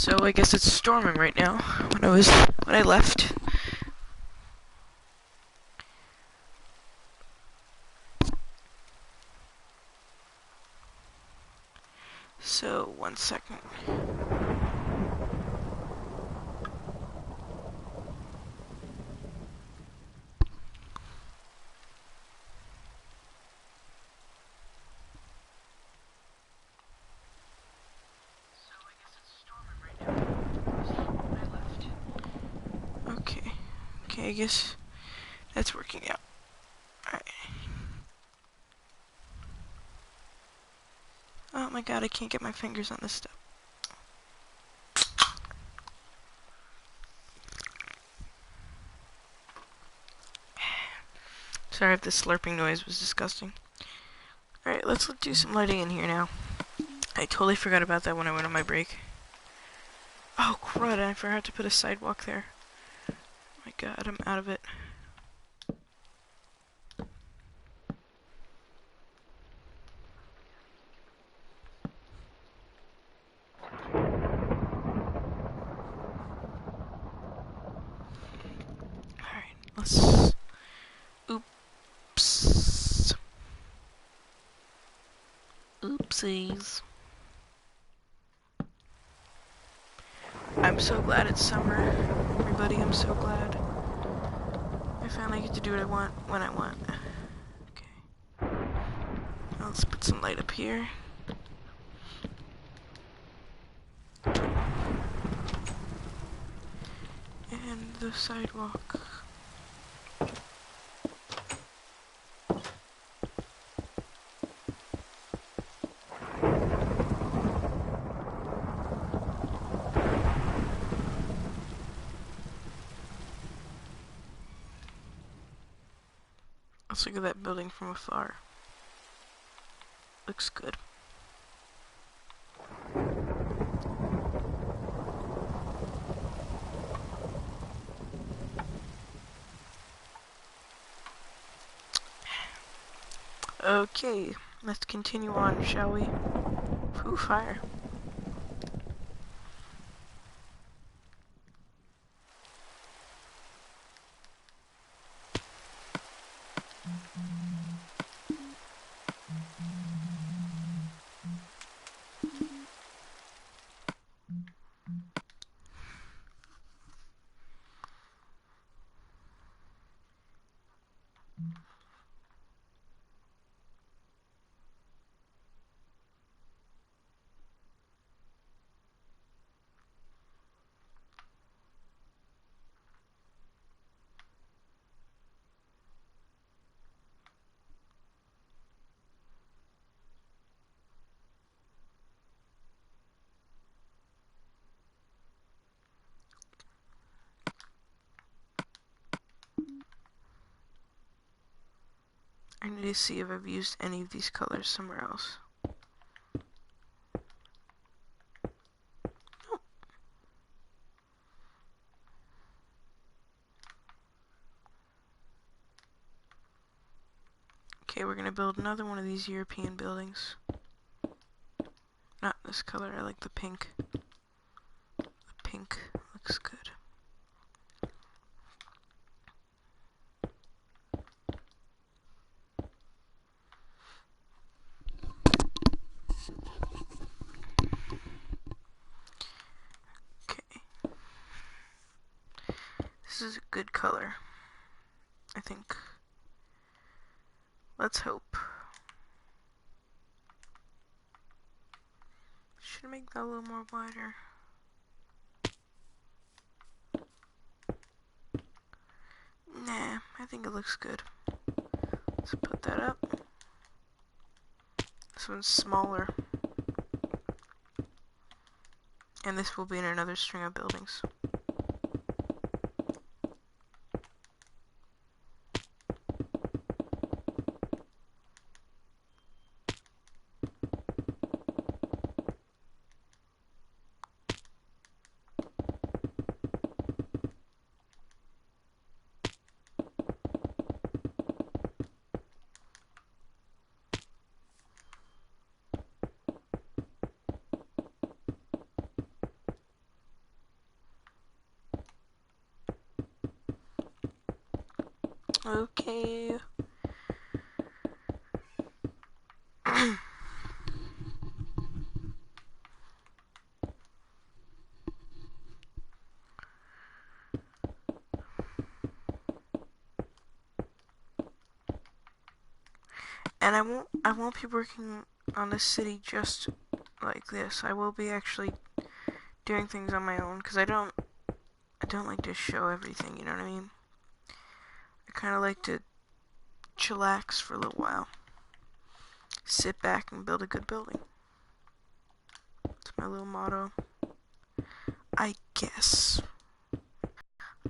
So I guess it's storming right now. When I left. So 1 second. Okay. Okay, I guess that's working out. Alright. Oh my god, I can't get my fingers on this stuff. Sorry if the slurping noise was disgusting. Alright, let's do some lighting in here now. I totally forgot about that when I went on my break. Oh crud, I forgot to put a sidewalk there. Oh my god, I'm out of it. Alright, let's... Oops. Oopsies. I'm so glad it's summer, everybody. I'm so glad. I finally get to do what I want when I want. Okay. Now let's put some light up here. And the sidewalk. Let's look at that building from afar. Looks good. Okay, let's continue on, shall we? Ooh, fire. I need to see if I've used any of these colors somewhere else. Oh. Okay, we're gonna build another one of these European buildings. Not this color, I like the pink. The pink looks good. Okay. This is a good color, I think. Let's hope. Should make that a little more wider. Nah, I think it looks good. Let's put that up. This one's smaller. And this will be in another string of buildings. Okay. And I won't be working on this city just like this. I will be actually doing things on my own because I don't like to show everything, you know what I mean? I kind of like to chillax for a little while. Sit back and build a good building. That's my little motto. I guess.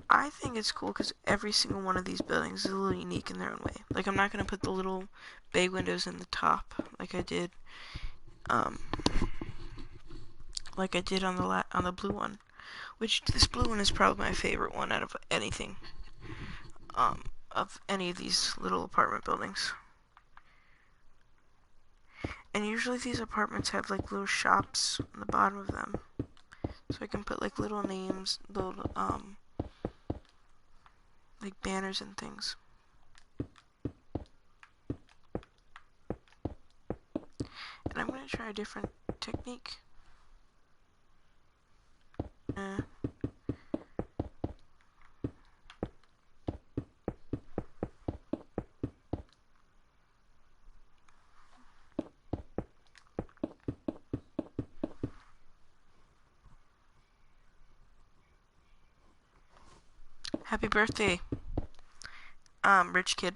I think it's cool because every single one of these buildings is a little unique in their own way. Like, I'm not going to put the little bay windows in the top like I did on the blue one. Which, this blue one is probably my favorite one out of anything. Of any of these little apartment buildings. And usually these apartments have like little shops on the bottom of them. So I can put like little names, little like banners and things. And I'm gonna try a different technique. Happy birthday, Rich Kid.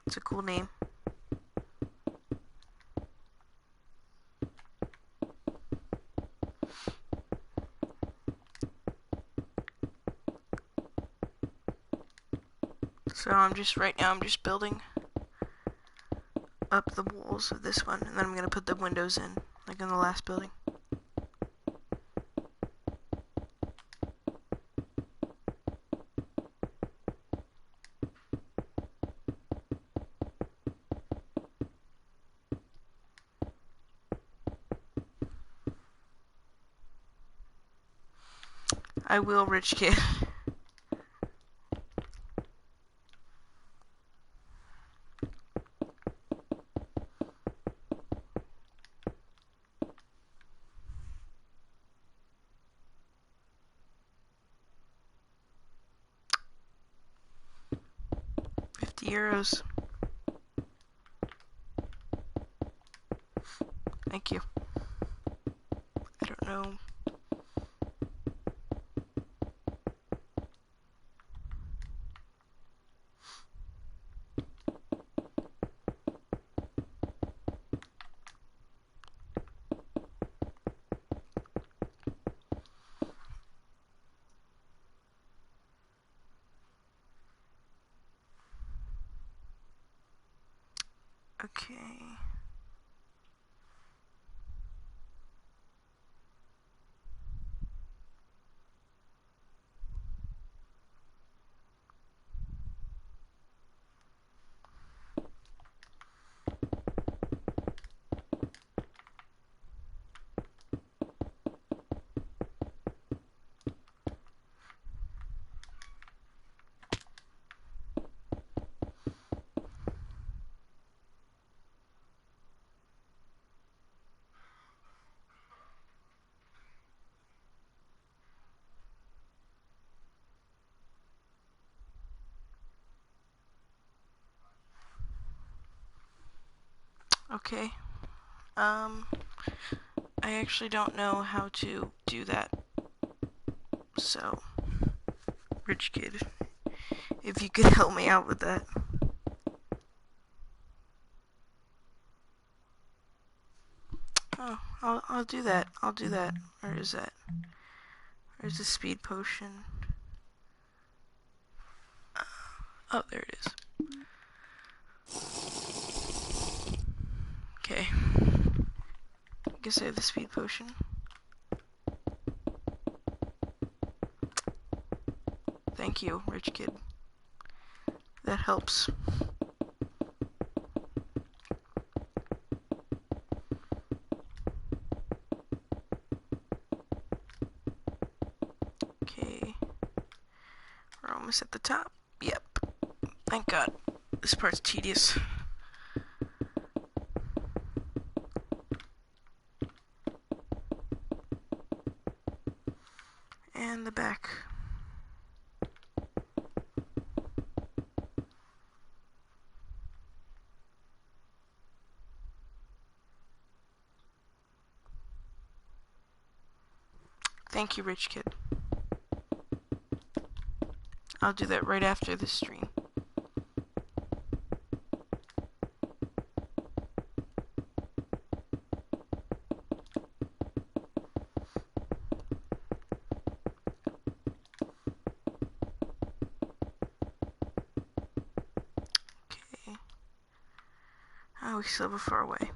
It's a cool name. So right now I'm just building up the walls of this one, and then I'm gonna put the windows in, like in the last building. I will, Rich Kid. €50. Thank you. I don't know. Okay. Okay. I actually don't know how to do that. So, Rich Kid, if you could help me out with that. Oh, I'll do that. I'll do that. Where is that? Where's the speed potion? Oh, there it is. Okay. I guess I have the speed potion. Thank you, Rich Kid. That helps. Okay. We're almost at the top. Yep. Thank God. This part's tedious. And the back. Thank you, rich kid. I'll do that right after this stream. Okay. Oh, we still have a far way.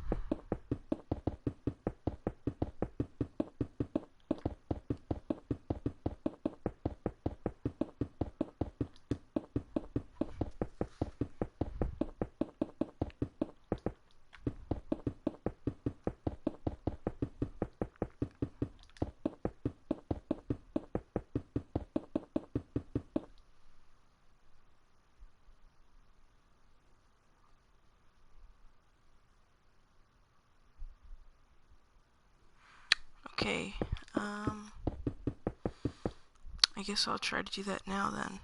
Okay, I guess I'll try to do that now then.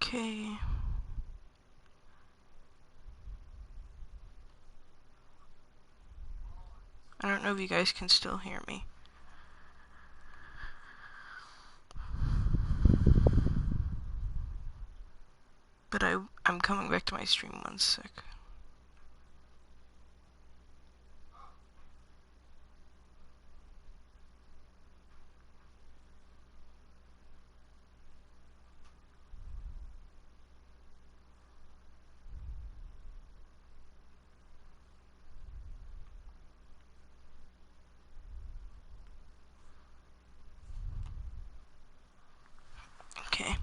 Okay. I don't know if you guys can still hear me. But I'm coming back to my stream 1 sec. Okay.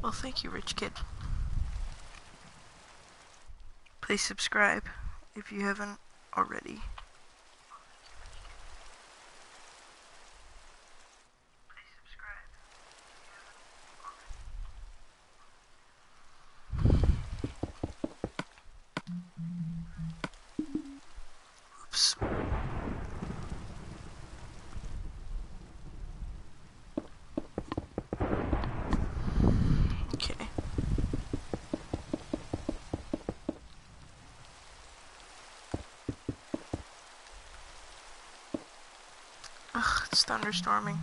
Well, thank you, rich kid. Please subscribe if you haven't already. Oops. Okay. Ugh, it's thunderstorming.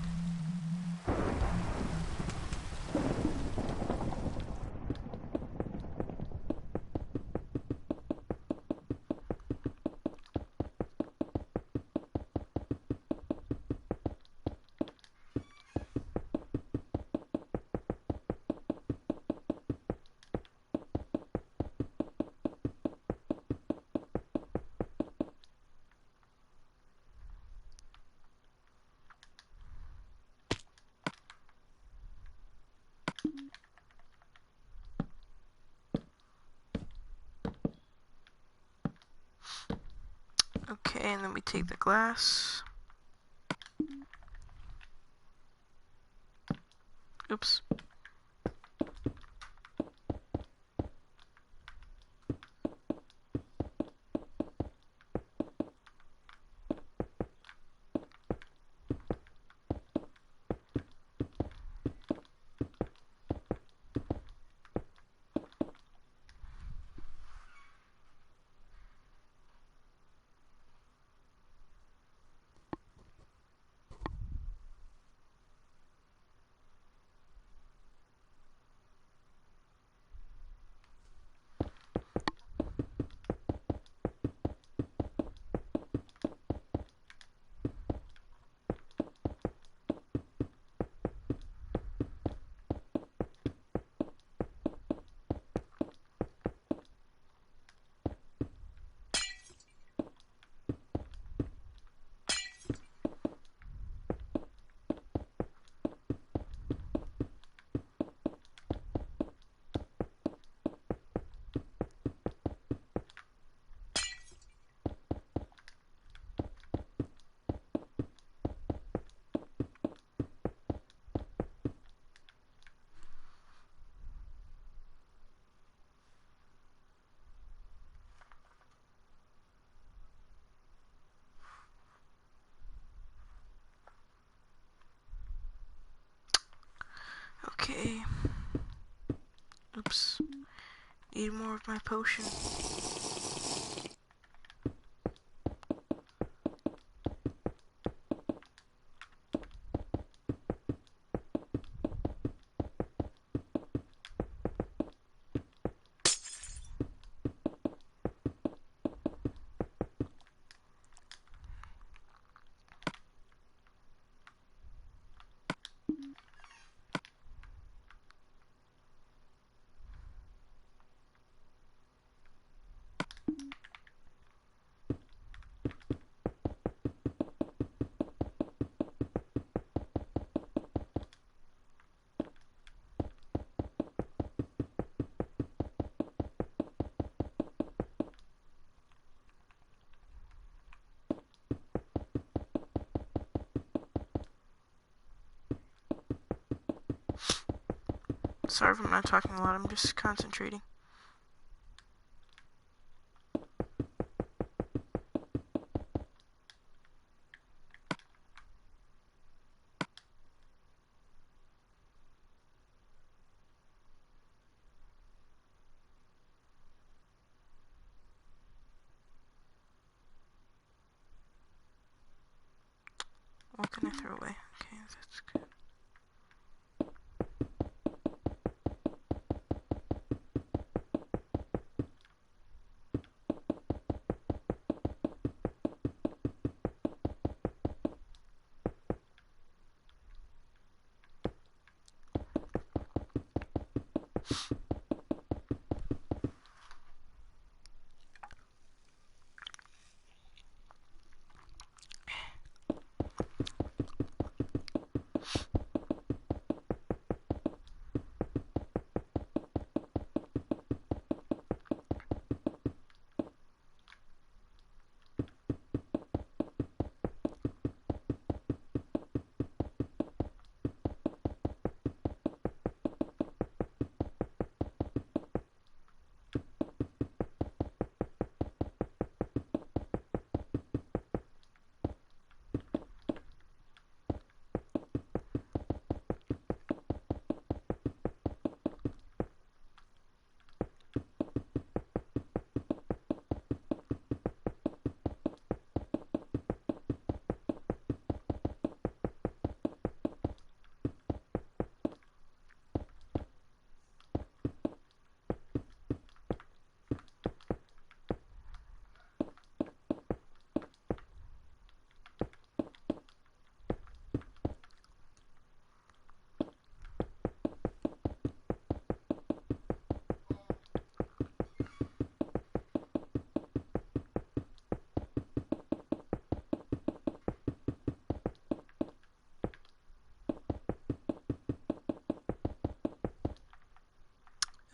Okay, and then we take the glass. Oops. Okay. Oops. Need more of my potion. Sorry if I'm not talking a lot, I'm just concentrating. What can I throw away? Okay, that's good.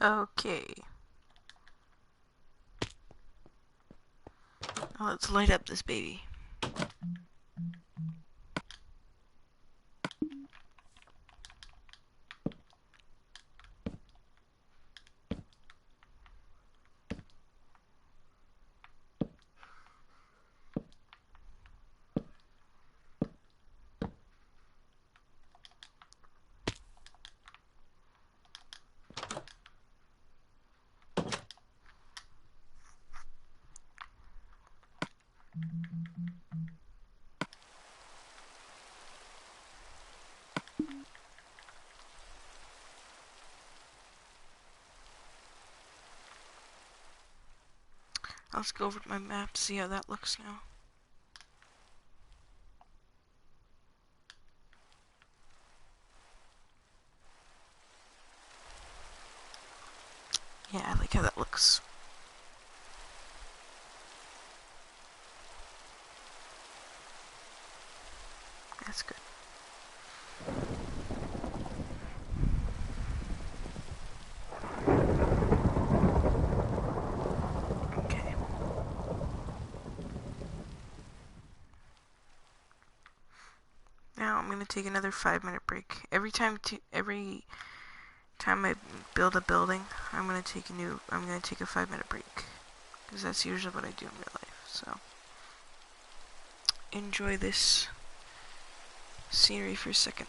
Okay. Now let's light up this baby. Let's go over to my map to see how that looks now. Yeah, I like how that looks. That's good. Okay. Now I'm gonna take another 5-minute break. Every time I build a building, I'm gonna take a 5-minute break. Because that's usually what I do in real life, so enjoy this scenery for a second.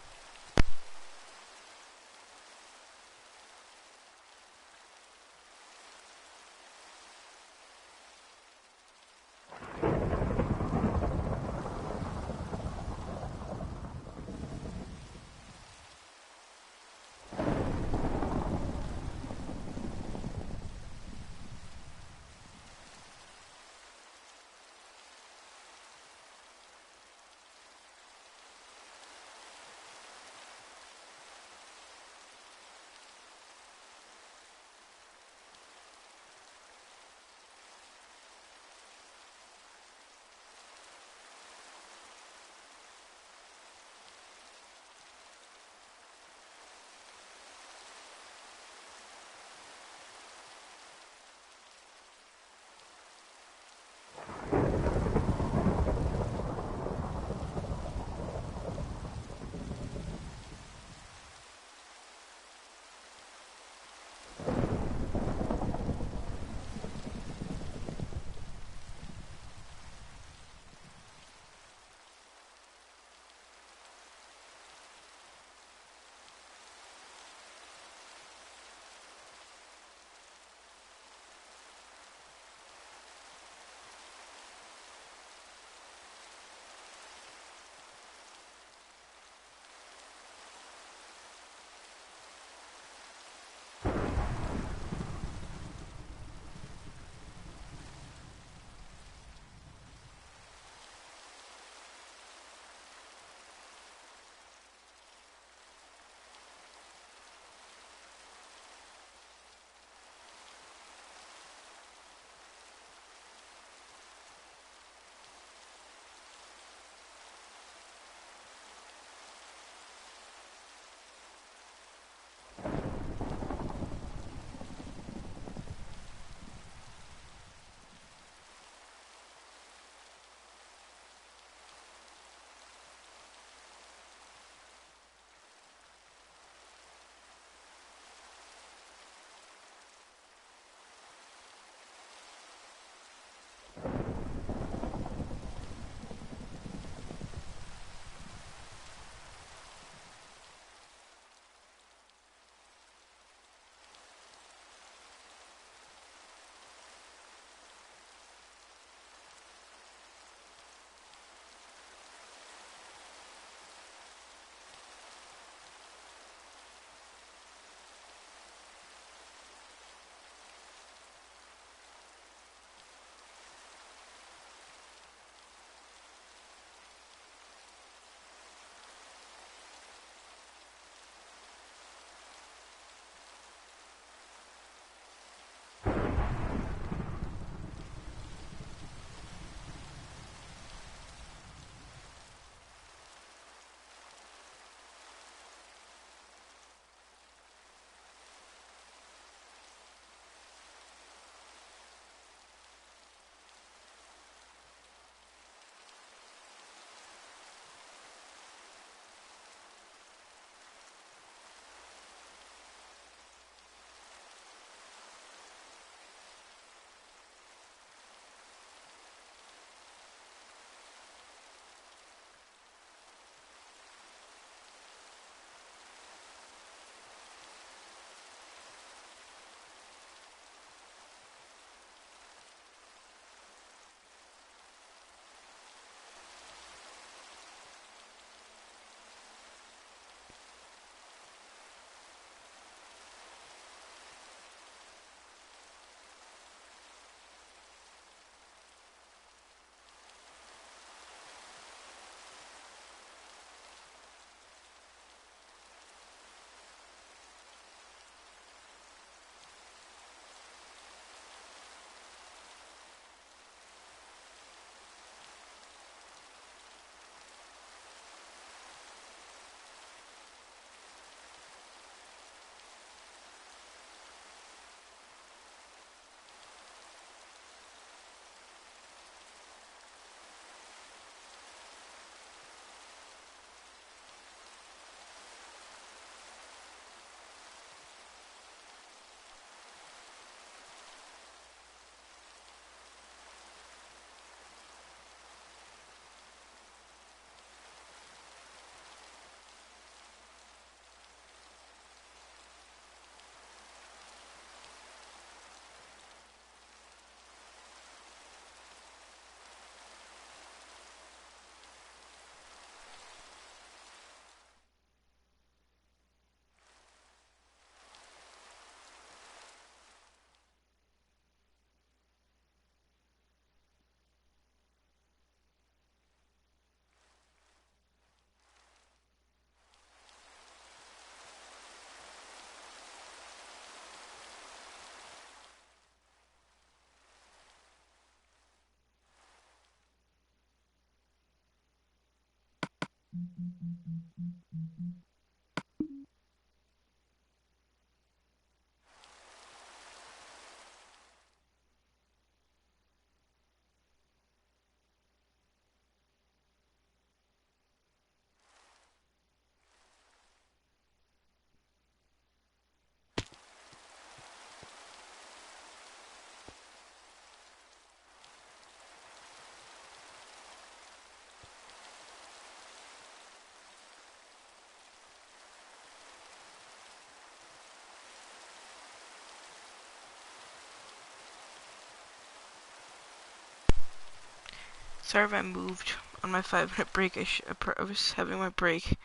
Sorry if I moved on my 5 minute break. I was having my break.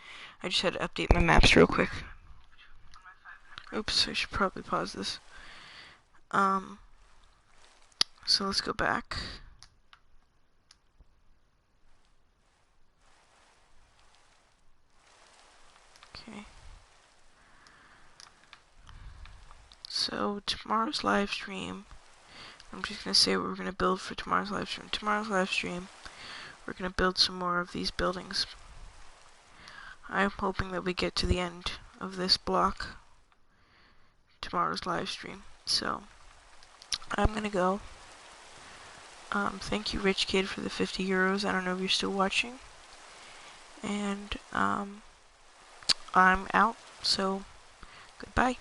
I just had to update my maps real quick. Oops, I should probably pause this. So let's go back. Okay. So tomorrow's live stream, I'm just gonna say what we're gonna build for tomorrow's live stream. Tomorrow's live stream, we're gonna build some more of these buildings. I'm hoping that we get to the end of this block tomorrow's live stream. So I'm gonna go. Thank you, Rich Kid, for the 50 euros. I don't know if you're still watching. And I'm out. So goodbye.